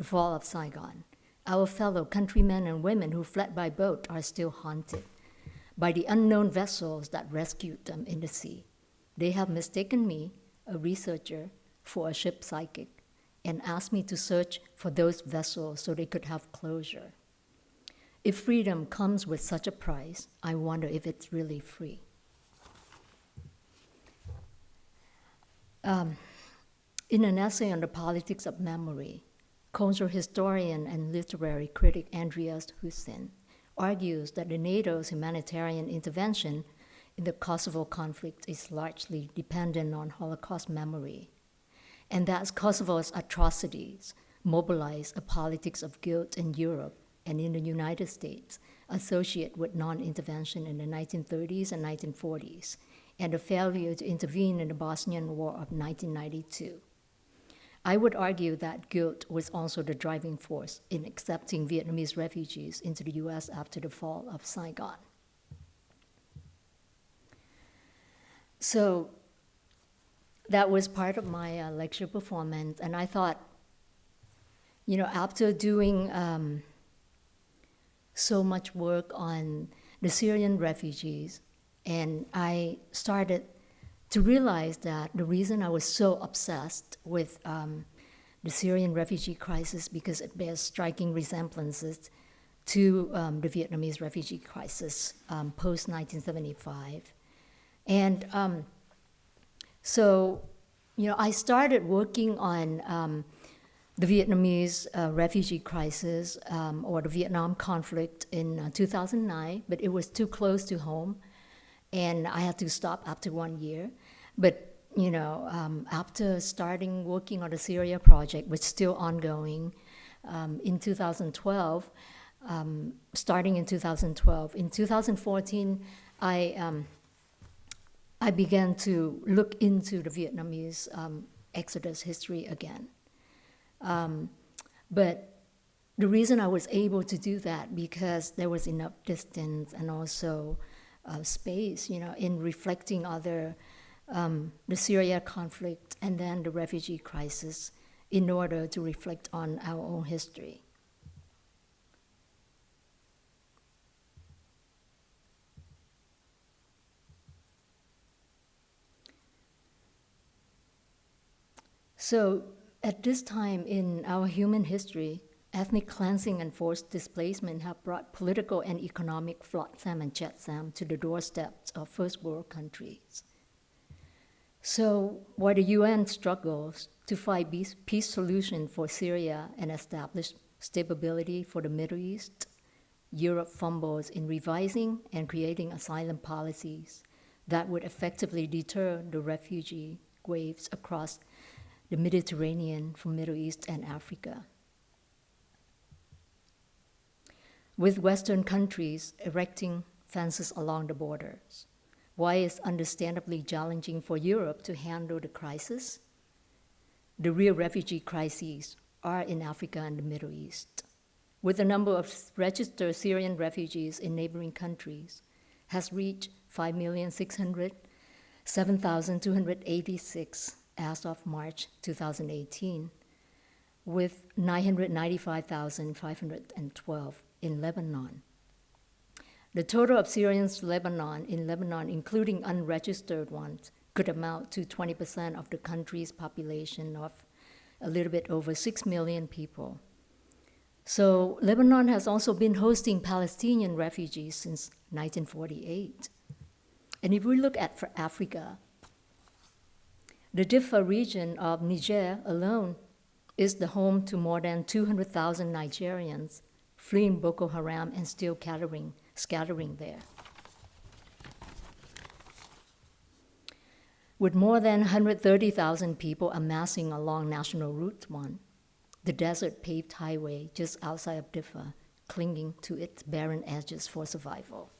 fall of Saigon, our fellow countrymen and women who fled by boat are still haunted by the unknown vessels that rescued them in the sea. They have mistaken me, a researcher, for a ship psychic and asked me to search for those vessels so they could have closure. If freedom comes with such a price, I wonder if it's really free. In an essay on the politics of memory, cultural historian and literary critic Andreas Hussein argues that the NATO's humanitarian intervention in the Kosovo conflict is largely dependent on Holocaust memory, and that Kosovo's atrocities mobilize a politics of guilt in Europe and in the United States associated with non-intervention in the 1930s and 1940s, and the failure to intervene in the Bosnian War of 1992. I would argue that guilt was also the driving force in accepting Vietnamese refugees into the US after the fall of Saigon. So that was part of my lecture performance, and I thought, after doing so much work on the Syrian refugees, and I started to realize that the reason I was so obsessed with the Syrian refugee crisis, because it bears striking resemblances to the Vietnamese refugee crisis post-1975. And I started working on the Vietnamese refugee crisis or the Vietnam conflict in 2009, but it was too close to home, and I had to stop after 1 year. But after starting working on the Syria project, which is still ongoing, in 2012, starting in 2012, in 2014, I began to look into the Vietnamese exodus history again. But the reason I was able to do that because there was enough distance and also space, in reflecting other the Syria conflict and then the refugee crisis in order to reflect on our own history. So at this time in our human history, ethnic cleansing and forced displacement have brought political and economic flotsam and jetsam to the doorsteps of first world countries. So while the UN struggles to find peace solution for Syria and establish stability for the Middle East, Europe fumbles in revising and creating asylum policies that would effectively deter the refugee waves across the Mediterranean from Middle East and Africa. With Western countries erecting fences along the borders, why it's understandably challenging for Europe to handle the crisis? The real refugee crises are in Africa and the Middle East, with the number of registered Syrian refugees in neighboring countries has reached 5,607,286 as of March 2018, with 995,512 in Lebanon. The total of Syrians in Lebanon, including unregistered ones, could amount to 20% of the country's population of a little bit over 6 million people. So Lebanon has also been hosting Palestinian refugees since 1948. And if we look at for Africa, the Diffa region of Niger alone is the home to more than 200,000 Nigerians fleeing Boko Haram and still scattering there. With more than 130,000 people amassing along National Route 1, the desert paved highway just outside of Diffa, clinging to its barren edges for survival.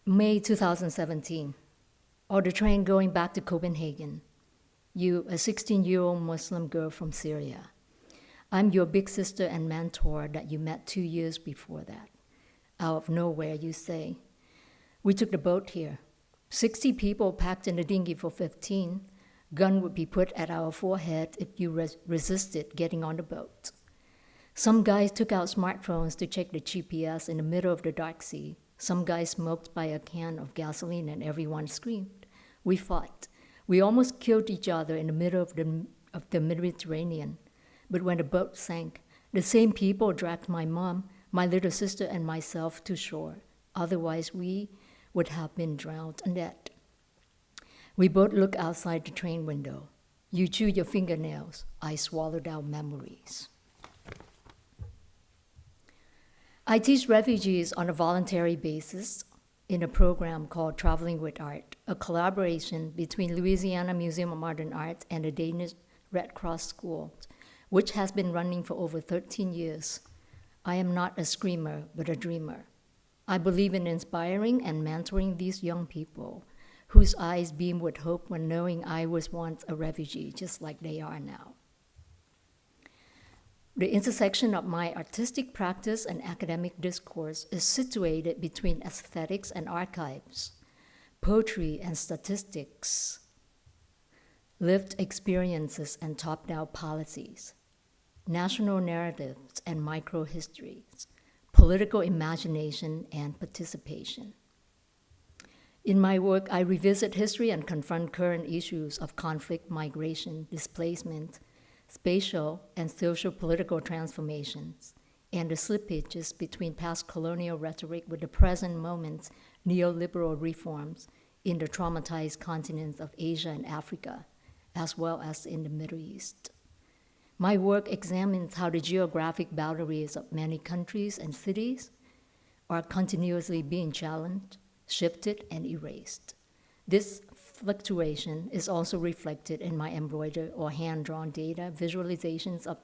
May 2017, on the train going back to Copenhagen, you, a 16-year-old Muslim girl from Syria. I'm your big sister and mentor that you met 2 years before that. Out of nowhere, you say. We took the boat here. 60 people packed in a dinghy for 15. Gun would be put at our forehead if you resisted getting on the boat. Some guys took out smartphones to check the GPS in the middle of the dark sea. Some guys smoked by a can of gasoline and everyone screamed. We fought. We almost killed each other in the middle of the Mediterranean. But when the boat sank, the same people dragged my mom, my little sister, and myself to shore. Otherwise, we would have been drowned and dead. We both look outside the train window. You chew your fingernails. I swallowed our memories. I teach refugees on a voluntary basis in a program called Traveling with Art, a collaboration between Louisiana Museum of Modern Art and the Danish Red Cross School, which has been running for over 13 years. I am not a screamer, but a dreamer. I believe in inspiring and mentoring these young people whose eyes beam with hope when knowing I was once a refugee, just like they are now. The intersection of my artistic practice and academic discourse is situated between aesthetics and archives, poetry and statistics, lived experiences and top-down policies, national narratives and micro-histories, political imagination and participation. In my work, I revisit history and confront current issues of conflict, migration, displacement, spatial and social-political transformations, and the slippages between past colonial rhetoric with the present moment's neoliberal reforms in the traumatized continents of Asia and Africa, as well as in the Middle East. My work examines how the geographic boundaries of many countries and cities are continuously being challenged, shifted, and erased. This fluctuation is also reflected in my embroidered or hand-drawn data, visualizations of,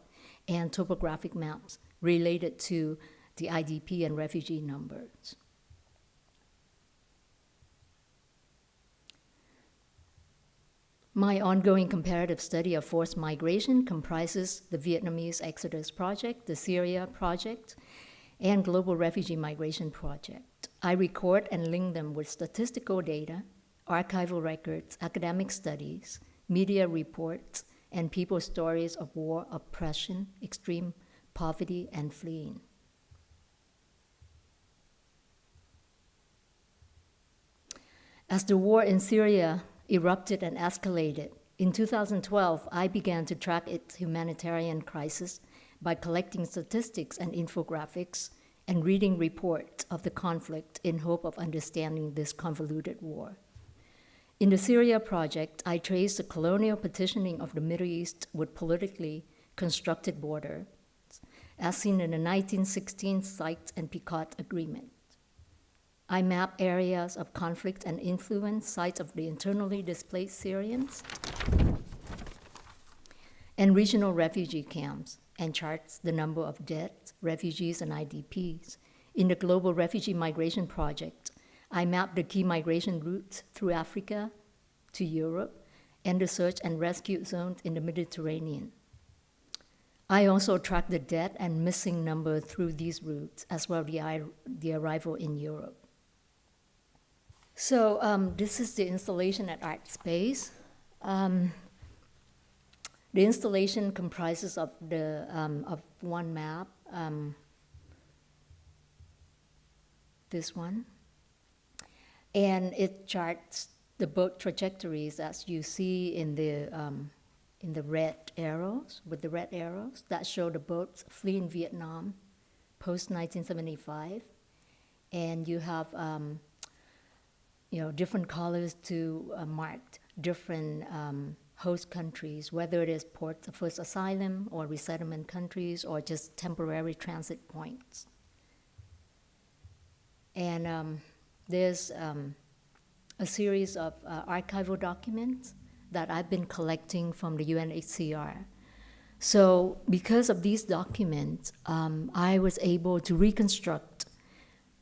and topographic maps related to the IDP and refugee numbers. My ongoing comparative study of forced migration comprises the Vietnamese Exodus Project, the Syria Project, and Global Refugee Migration Project. I record and link them with statistical data, archival records, academic studies, media reports, and people's stories of war, oppression, extreme poverty, and fleeing. As the war in Syria erupted and escalated, in 2012, I began to track its humanitarian crisis by collecting statistics and infographics and reading reports of the conflict in hope of understanding this convoluted war. In the Syria project, I traced the colonial partitioning of the Middle East with politically constructed borders, as seen in the 1916 Sykes-Picot Agreement. I mapped areas of conflict and influence, sites of the internally displaced Syrians, and regional refugee camps, and charts the number of dead refugees and IDPs. In the Global Refugee Migration Project, I mapped the key migration routes through Africa to Europe and the search and rescue zones in the Mediterranean. I also tracked the dead and missing number through these routes, as well as the arrival in Europe. So this is the installation at Art Space. The installation comprises of one map, this one, and it charts the boat trajectories as you see in the red arrows, with the red arrows that show the boats fleeing Vietnam post-1975, and you have different colors to mark different host countries, whether it is ports of first asylum or resettlement countries or just temporary transit points. And there's a series of archival documents that I've been collecting from the UNHCR. So because of these documents, I was able to reconstruct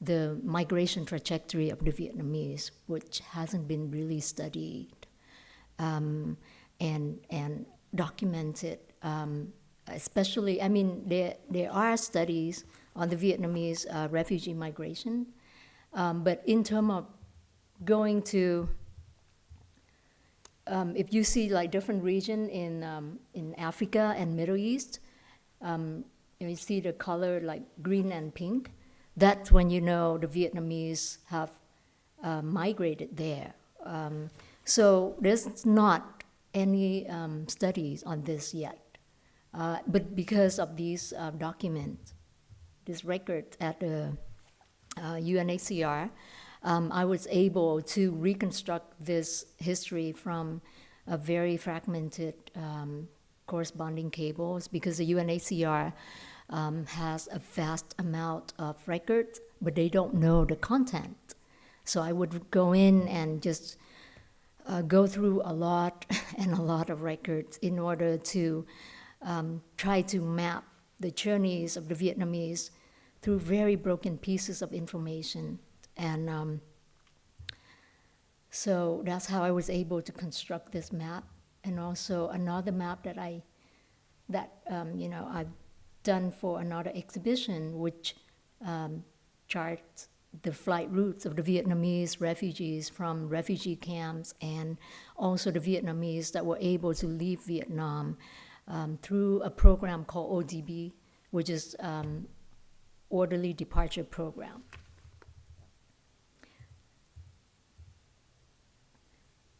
the migration trajectory of the Vietnamese, which hasn't been really studied and documented. Especially, I mean, there are studies on the Vietnamese refugee migration, but in terms of going to, if you see like different region in Africa and Middle East, you see the color like green and pink, that's when you know the Vietnamese have migrated there. So there's not any studies on this yet. But because of these documents, this record at the UNHCR, I was able to reconstruct this history from a very fragmented corresponding cables, because the UNHCR has a vast amount of records, but they don't know the content. So I would go in and just go through a lot and a lot of records in order to try to map the journeys of the Vietnamese through very broken pieces of information. And so that's how I was able to construct this map. And also another map that I've done for another exhibition, which charts the flight routes of the Vietnamese refugees from refugee camps, and also the Vietnamese that were able to leave Vietnam through a program called ODB, which is Orderly Departure Program.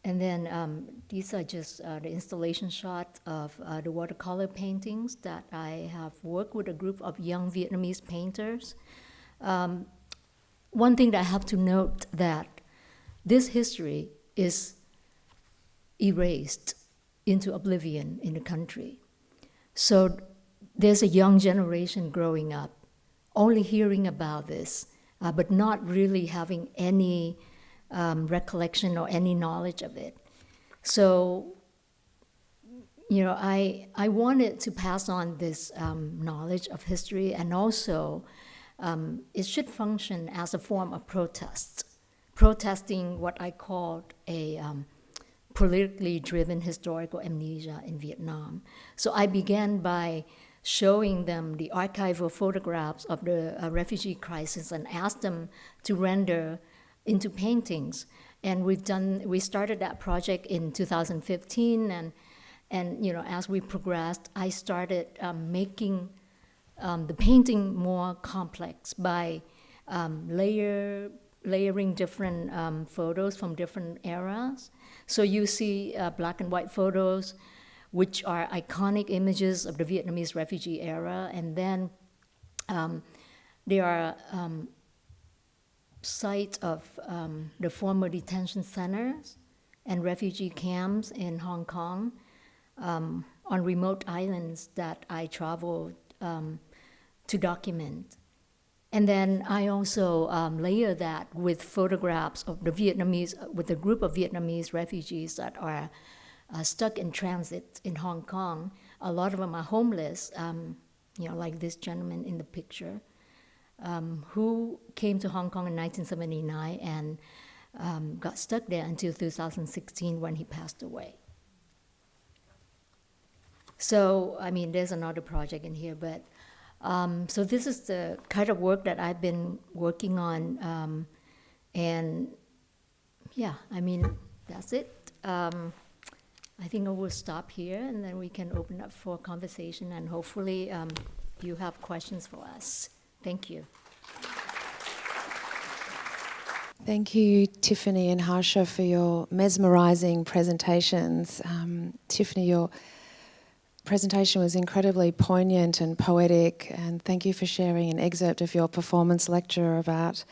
And then these are just the installation shots of the watercolor paintings that I have worked with a group of young Vietnamese painters. One thing that I have to note that this history is erased into oblivion in the country. So there's a young generation growing up, only hearing about this, but not really having any recollection or any knowledge of it. So, I wanted to pass on this knowledge of history, and also it should function as a form of protesting what I called a politically driven historical amnesia in Vietnam. So I began by showing them the archival photographs of the refugee crisis and asked them to render into paintings. And we started that project in 2015, and as we progressed, I started making the painting more complex by layering different photos from different eras. So you see black and white photos, which are iconic images of the Vietnamese refugee era, and then there are sites of the former detention centers and refugee camps in Hong Kong on remote islands that I traveled to document. And then I also layer that with photographs of the Vietnamese, with a group of Vietnamese refugees that are stuck in transit in Hong Kong. A lot of them are homeless, like this gentleman in the picture, who came to Hong Kong in 1979 and got stuck there until 2016 when he passed away. So, there's another project in here, but so this is the kind of work that I've been working on, and that's it. I think I will stop here, and then we can open up for conversation, and hopefully you have questions for us. Thank you. Thank you, Tiffany and Harsha, for your mesmerising presentations. Tiffany, your presentation was incredibly poignant and poetic, and thank you for sharing an excerpt of your performance lecture about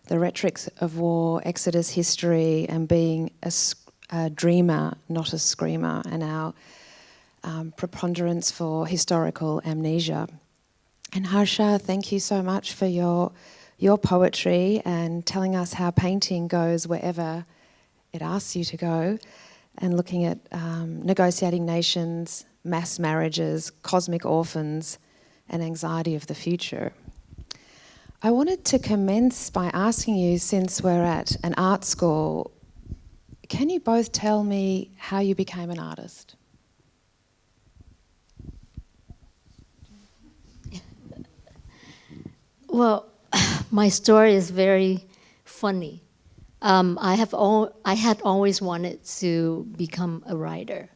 the rhetorics of war, Exodus history, and being a dreamer, not a screamer, and our preponderance for historical amnesia. And Harsha, thank you so much for your poetry and telling us how painting goes wherever it asks you to go, and looking at negotiating nations, mass marriages, cosmic orphans, and anxiety of the future. I wanted to commence by asking you, since we're at an art school, can you both tell me how you became an artist? Well, my story is very funny. I had always wanted to become a writer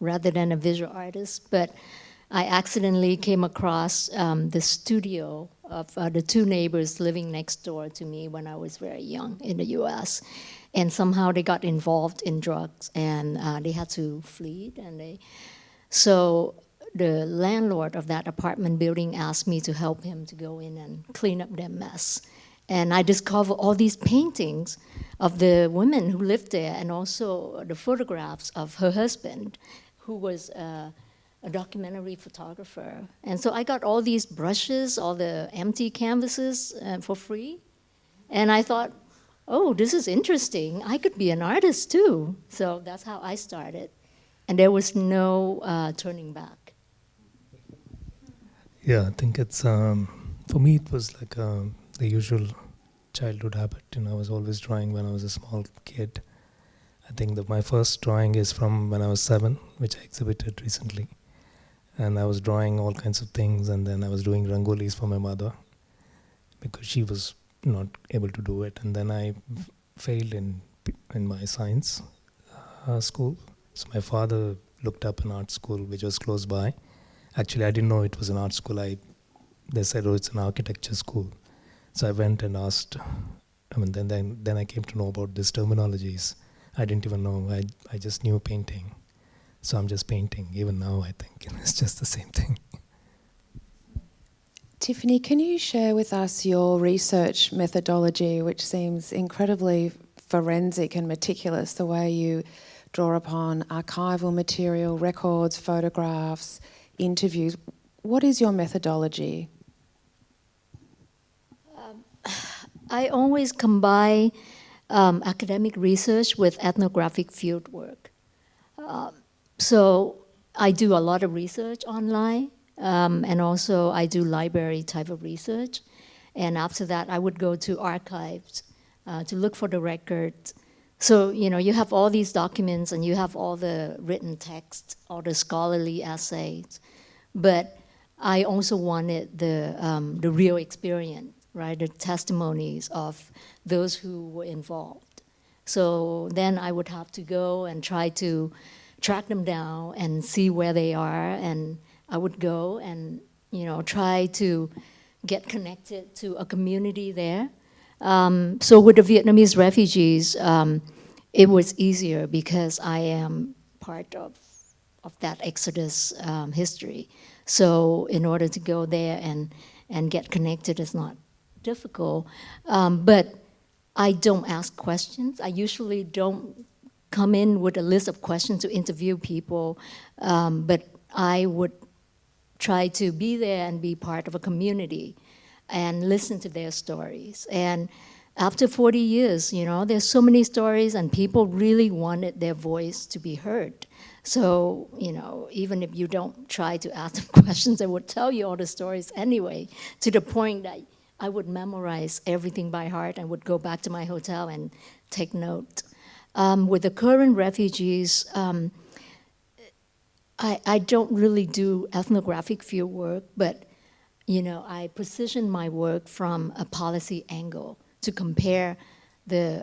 rather than a visual artist, but I accidentally came across the studio of the two neighbors living next door to me when I was very young in the US. And somehow they got involved in drugs, and they had to flee. So the landlord of that apartment building asked me to help him to go in and clean up their mess. And I discovered all these paintings of the women who lived there, and also the photographs of her husband, who was a documentary photographer. And so I got all these brushes, all the empty canvases for free. And I thought, oh, this is interesting. I could be an artist too. So that's how I started. And there was no turning back. Yeah, I think it's, for me it was like the usual childhood habit. I was always drawing when I was a small kid. I think that my first drawing is from when I was 7, which I exhibited recently. And I was drawing all kinds of things, and then I was doing rangolis for my mother because she was not able to do it. And then I failed in my science school. So my father looked up an art school which was close by. Actually, I didn't know it was an art school. They said, oh, it's an architecture school. So I went and asked. Then I came to know about these terminologies. I didn't even know. I just knew painting. So I'm just painting. Even now, I think it's just the same thing. Tiffany, can you share with us your research methodology, which seems incredibly forensic and meticulous, the way you draw upon archival material, records, photographs, interviews. What is your methodology? I always combine academic research with ethnographic fieldwork. So I do a lot of research online, and also I do library type of research. And after that, I would go to archives to look for the records. So, you have all these documents, and you have all the written text, all the scholarly essays. But I also wanted the real experience, right? The testimonies of those who were involved. So then I would have to go and try to track them down and see where they are, and I would go and try to get connected to a community there. So with the Vietnamese refugees, it was easier because I am part of that Exodus history. So in order to go there and get connected is not difficult, but I don't ask questions. I usually don't come in with a list of questions to interview people, but I would try to be there and be part of a community and listen to their stories. And after 40 years, there's so many stories, and people really wanted their voice to be heard. So, even if you don't try to ask them questions, they would tell you all the stories anyway, to the point that I would memorize everything by heart and would go back to my hotel and take note. With the current refugees, I don't really do ethnographic field work, but I position my work from a policy angle to compare the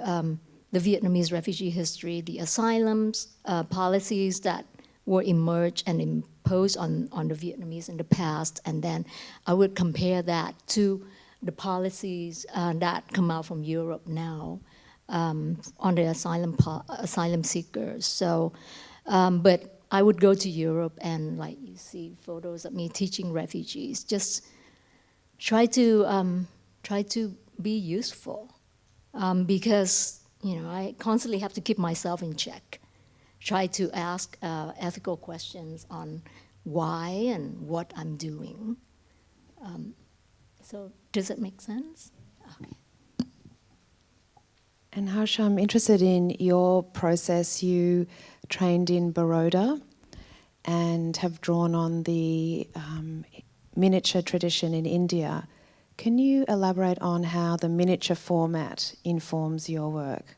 Vietnamese refugee history, the asylums, policies that were emerged and imposed on the Vietnamese in the past, and then I would compare that to the policies that come out from Europe now on the asylum seekers. So, but I would go to Europe and, like, you see photos of me teaching refugees, just try to be useful, because I constantly have to keep myself in check. try to ask ethical questions on why and what I'm doing. So does it make sense? Okay. And Harsha, I'm interested in your process. You trained in Baroda and have drawn on the miniature tradition in India. Can you elaborate on how the miniature format informs your work?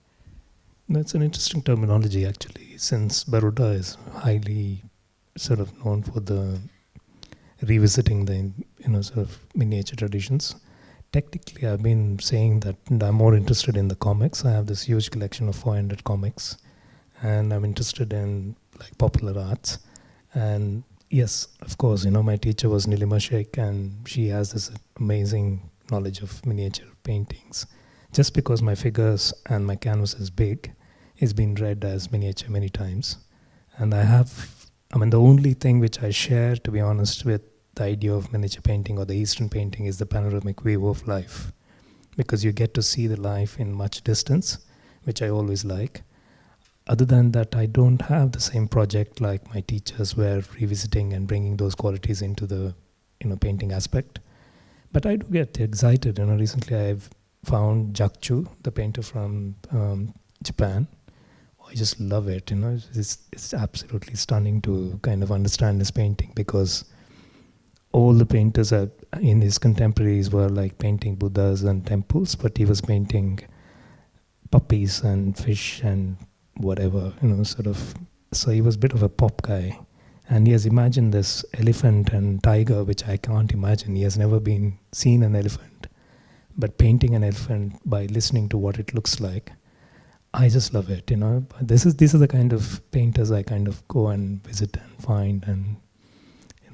That's an interesting terminology, actually, since Baroda is highly sort of known for the revisiting the sort of miniature traditions. Technically, I've been saying that I'm more interested in the comics. I have this huge collection of 400 comics, and I'm interested in like popular arts. And yes, of course, my teacher was Nilima Sheikh, and she has this amazing knowledge of miniature paintings. Just because my figures and my canvas is big, it's been read as miniature many times. And the only thing which I share, to be honest, with the idea of miniature painting or the Eastern painting is the panoramic view of life, because you get to see the life in much distance, which I always like. Other than that, I don't have the same project like my teachers were revisiting and bringing those qualities into the painting aspect. But I do get excited. Recently I've found Jakchu, the painter from Japan. I just love it. It's absolutely stunning to kind of understand his painting, because all the painters in his contemporaries were like painting Buddhas and temples, but he was painting puppies and fish and whatever, sort of. So he was a bit of a pop guy. And he has imagined this elephant and tiger, which I can't imagine. He has never been seen an elephant. But painting an elephant by listening to what it looks like, I just love it, These are the kind of painters I kind of go and visit and find. And,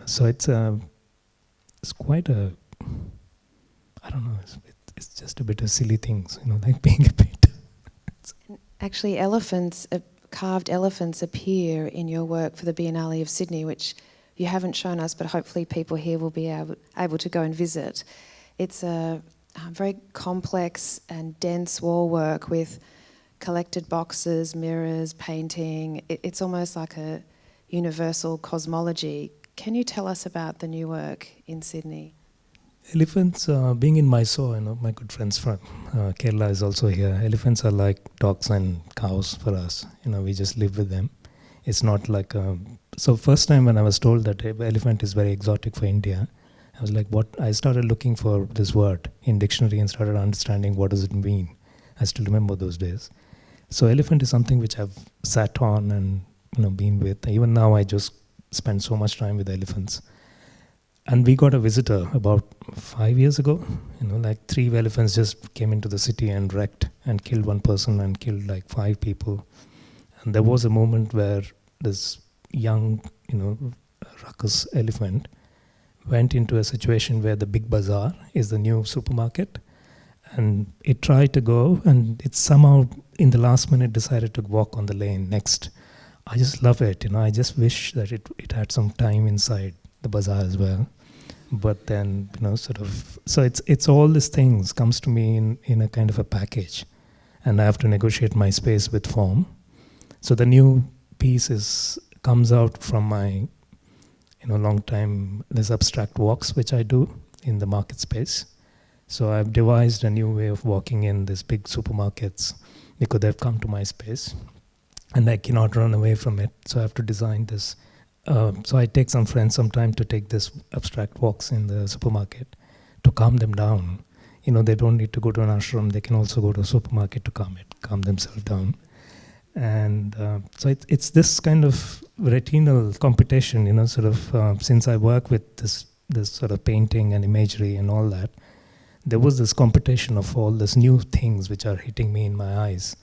so it's quite a, I don't know, it's just a bit of silly things, like being a painter. Actually, carved elephants appear in your work for the Biennale of Sydney, which you haven't shown us, but hopefully people here will be able to go and visit. It's a very complex and dense wall work with collected boxes, mirrors, painting. It's almost like a universal cosmology. Can you tell us about the new work in Sydney? Elephants, being in Mysore, my good friends from Kerala is also here. Elephants are like dogs and cows for us. We just live with them. It's not like so first time when I was told that elephant is very exotic for India, I was like, what? I started looking for this word in dictionary and started understanding what does it mean. I still remember those days. So elephant is something which I've sat on and been with. Even now I just spend so much time with elephants. And we got a visitor about 5 years ago. Like 3 elephants just came into the city and wrecked and killed one person and killed like 5 people. And there was a moment where this young, ruckus elephant went into a situation where the big bazaar is the new supermarket. And it tried to go, and it somehow, in the last minute, decided to walk on the lane next. I just love it, I just wish that it had some time inside the bazaar as well. But then, so it's all these things comes to me in a kind of a package. And I have to negotiate my space with form. So the new piece comes out from my, long time, there's abstract walks which I do in the market space. So I've devised a new way of walking in these big supermarkets because they've come to my space and I cannot run away from it. So I have to design this. So I take some friends some time to take this abstract walks in the supermarket to calm them down. They don't need to go to an ashram. They can also go to a supermarket to calm themselves down. And so it's this kind of retinal competition, since I work with this sort of painting and imagery and all that, there was this competition of all these new things which are hitting me in my eyes,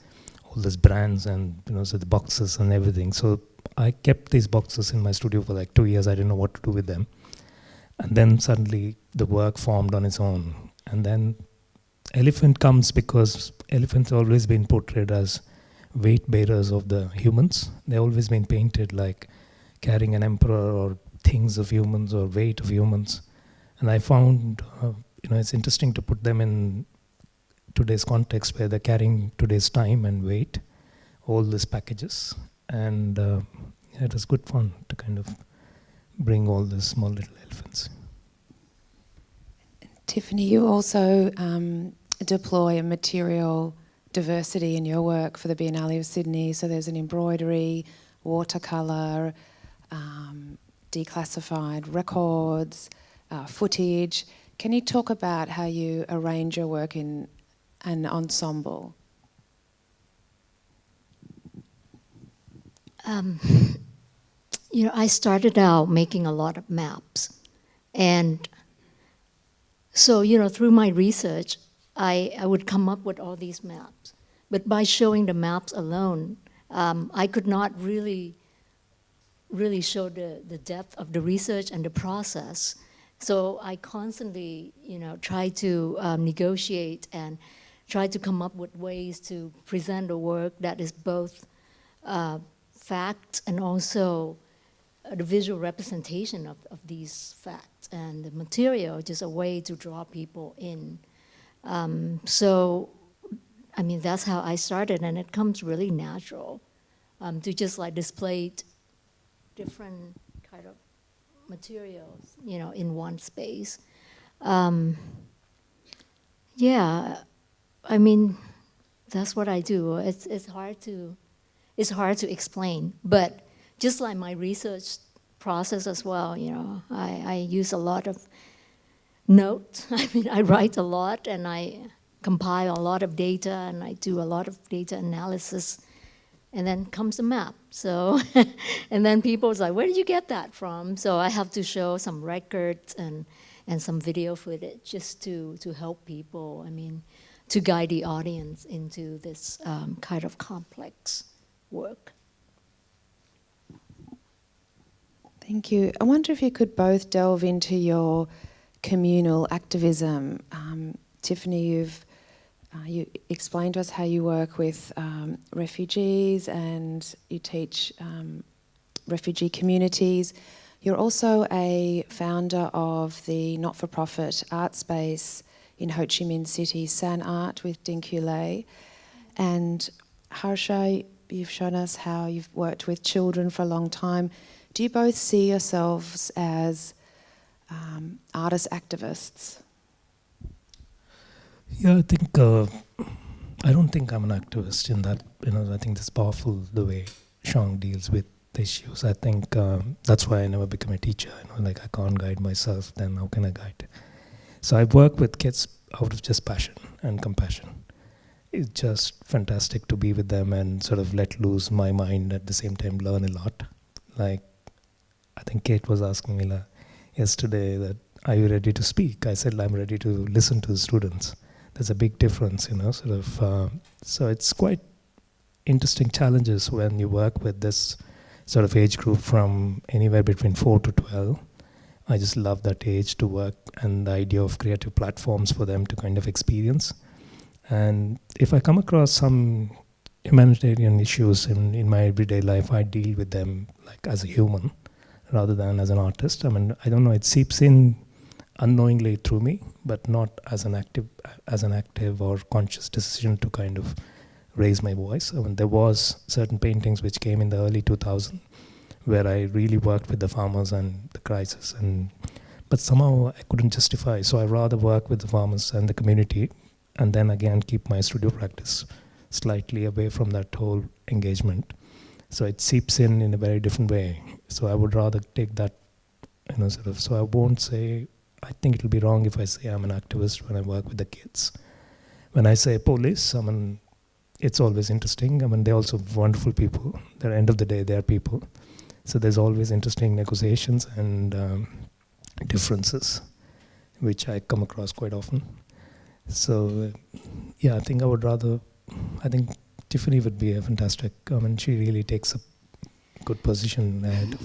all these brands and so the boxes and everything. So I kept these boxes in my studio for like 2 years. I didn't know what to do with them. And then suddenly the work formed on its own. And then elephant comes because elephants have always been portrayed as weight bearers of the humans. They've always been painted like carrying an emperor or things of humans or weight of humans. And I found, it's interesting to put them in today's context where they're carrying today's time and weight, all these packages. And yeah, it was good fun to kind of bring all the small little elephants. Tiffany, you also deploy a material diversity in your work for the Biennale of Sydney. So there's an embroidery, watercolour, declassified records, footage. Can you talk about how you arrange your work in an ensemble? I started out making a lot of maps. And so, through my research, I would come up with all these maps. But by showing the maps alone, I could not really show the depth of the research and the process. So I constantly, try to negotiate and try to come up with ways to present a work that is both facts and also the visual representation of these facts, and the material just a way to draw people in. So, that's how I started, and it comes really natural to just like display different kind of materials, in one space. That's what I do. It's hard to explain, but just like my research process as well, I use a lot of notes. I write a lot and I compile a lot of data and I do a lot of data analysis, and then comes the map. So, and then people's like, where did you get that from? So I have to show some records and some video footage just to help people, to guide the audience into this kind of complex work. Thank you. I wonder if you could both delve into your communal activism. Tiffany, you explained to us how you work with refugees and you teach refugee communities. You're also a founder of the not-for-profit art space in Ho Chi Minh City, San Art with Dinkulé. And Harsha, you've shown us how you've worked with children for a long time. Do you both see yourselves as artist activists? Yeah, I think, I don't think I'm an activist in that, I think it's powerful the way Shang deals with the issues. I think that's why I never become a teacher. I can't guide myself, then how can I guide? So I work with kids out of just passion and compassion. It's just fantastic to be with them and sort of let loose my mind, at the same time learn a lot. I think Kate was asking me yesterday that, are you ready to speak? I said, I'm ready to listen to the students. There's a big difference, so it's quite interesting challenges when you work with this sort of age group from anywhere between 4 to 12. I just love that age to work and the idea of creative platforms for them to kind of experience. And if I come across some humanitarian issues in my everyday life, I deal with them as a human rather than as an artist. I don't know, it seeps in unknowingly through me, but not as an active or conscious decision to kind of raise my voice. There was certain paintings which came in the early 2000s where I really worked with the farmers and the crisis, but somehow I couldn't justify. So I rather work with the farmers and the community, and then again keep my studio practice slightly away from that whole engagement. So it seeps in a very different way. So I would rather take that, so I won't say, I think it'll be wrong if I say I'm an activist when I work with the kids. When I say police, it's always interesting. They're also wonderful people. At the end of the day, they're people. So there's always interesting negotiations and differences, which I come across quite often. So, I think I think Tiffany would be a fantastic, she really takes a good position ahead.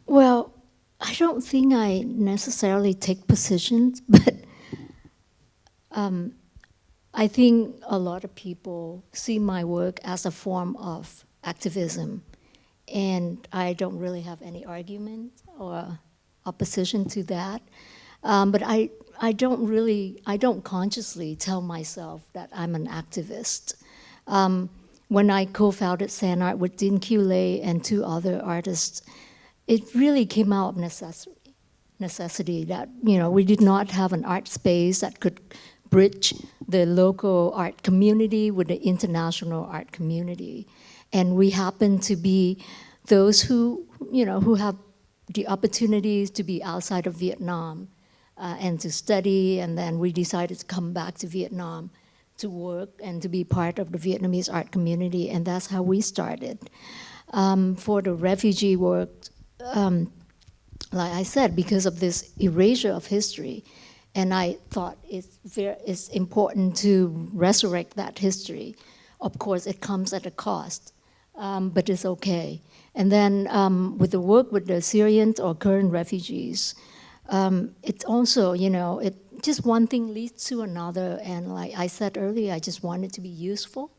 Well, I don't think I necessarily take positions, but I think a lot of people see my work as a form of activism, and I don't really have any argument or opposition to that. But I don't consciously tell myself that I'm an activist. when I co-founded SanArt with Dean Culey and 2 other artists, it really came out of necessity that, we did not have an art space that could bridge the local art community with the international art community. And we happen to be those who have the opportunities to be outside of Vietnam and to study, and then we decided to come back to Vietnam to work and to be part of the Vietnamese art community, and that's how we started. For the refugee work, like I said, because of this erasure of history, and I thought it's important to resurrect that history. Of course, it comes at a cost, but it's okay. And then with the work with the Syrians or current refugees, it's also, just one thing leads to another, and like I said earlier, I just wanted to be useful.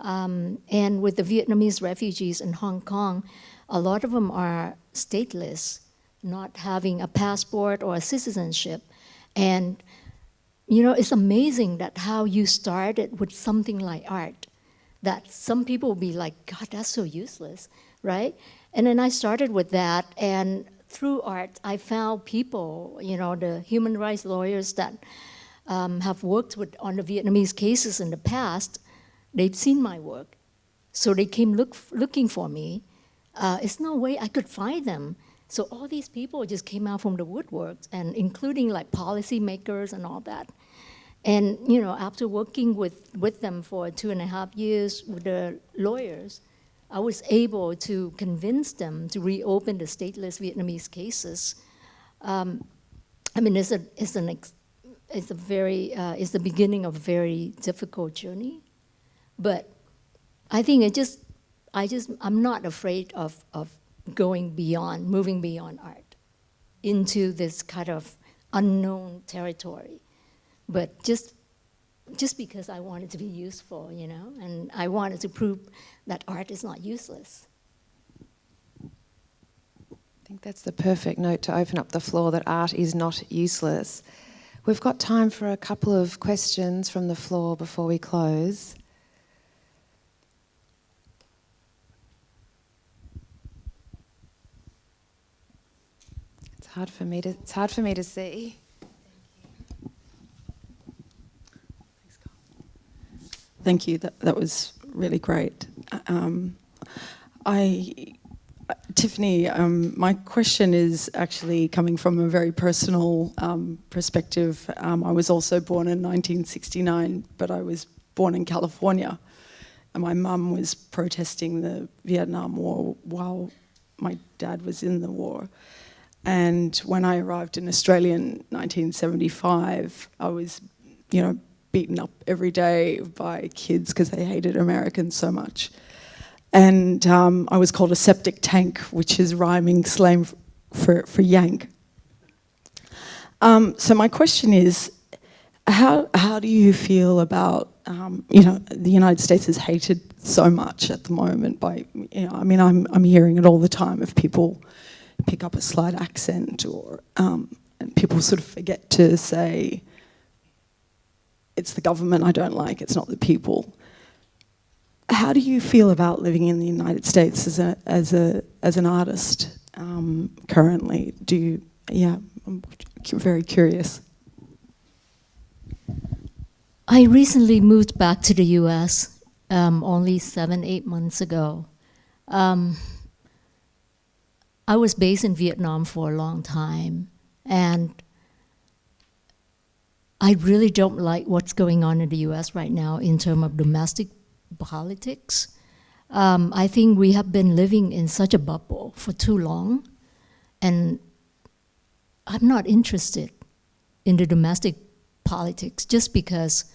And with the Vietnamese refugees in Hong Kong, a lot of them are stateless, not having a passport or a citizenship. And, it's amazing that how you started with something like art, that some people will be like, God, that's so useless, right? And then I started with that, and through art, I found people, the human rights lawyers that have worked on the Vietnamese cases in the past, they've seen my work. So they came looking for me. It's no way I could find them. So all these people just came out from the woodworks, and including like policymakers and all that. And, after working with them for 2.5 years with the lawyers, I was able to convince them to reopen the stateless Vietnamese cases. It's the beginning of a very difficult journey, but I think I'm not afraid of moving beyond art into this kind of unknown territory, but just because I wanted to be useful, and I wanted to prove that art is not useless. I think that's the perfect note to open up the floor, that art is not useless. We've got time for a couple of questions from the floor before we close. It's hard for me to see. Thank you. That was really great. Tiffany, my question is actually coming from a very personal perspective. I was also born in 1969, but I was born in California, and my mum was protesting the Vietnam War while my dad was in the war. And when I arrived in Australia in 1975, I was, beaten up every day by kids because they hated Americans so much. And I was called a septic tank, which is rhyming slang for yank. So my question is, how do you feel about, the United States is hated so much at the moment by, I'm hearing it all the time of people pick up a slight accent, or and people sort of forget to say, it's the government I don't like, it's not the people. How do you feel about living in the United States as an artist currently? I'm very curious. I recently moved back to the US only 7-8 months ago. I was based in Vietnam for a long time, and I really don't like what's going on in the US right now in terms of domestic politics. I think we have been living in such a bubble for too long, and I'm not interested in the domestic politics just because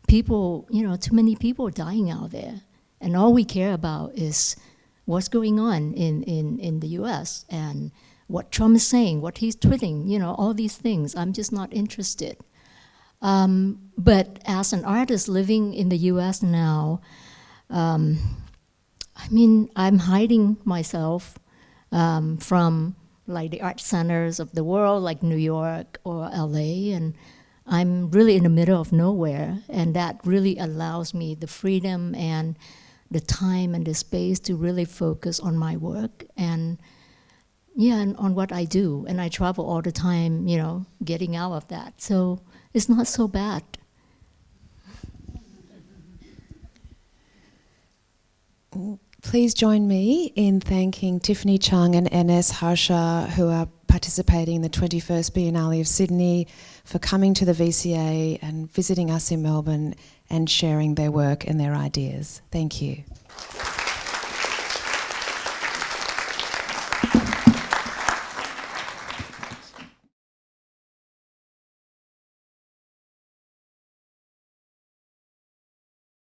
people, too many people are dying out there, and all we care about is what's going on in the US and what Trump is saying, what he's tweeting, all these things. I'm just not interested. But as an artist living in the US now, I'm hiding myself from like the art centers of the world, like New York or LA, and I'm really in the middle of nowhere, and that really allows me the freedom and the time and the space to really focus on my work and and on what I do. And I travel all the time, getting out of that. So it's not so bad. Please join me in thanking Tiffany Chung and NS Harsha, who are participating in the 21st Biennale of Sydney, for coming to the VCA and visiting us in Melbourne and sharing their work and their ideas. Thank you.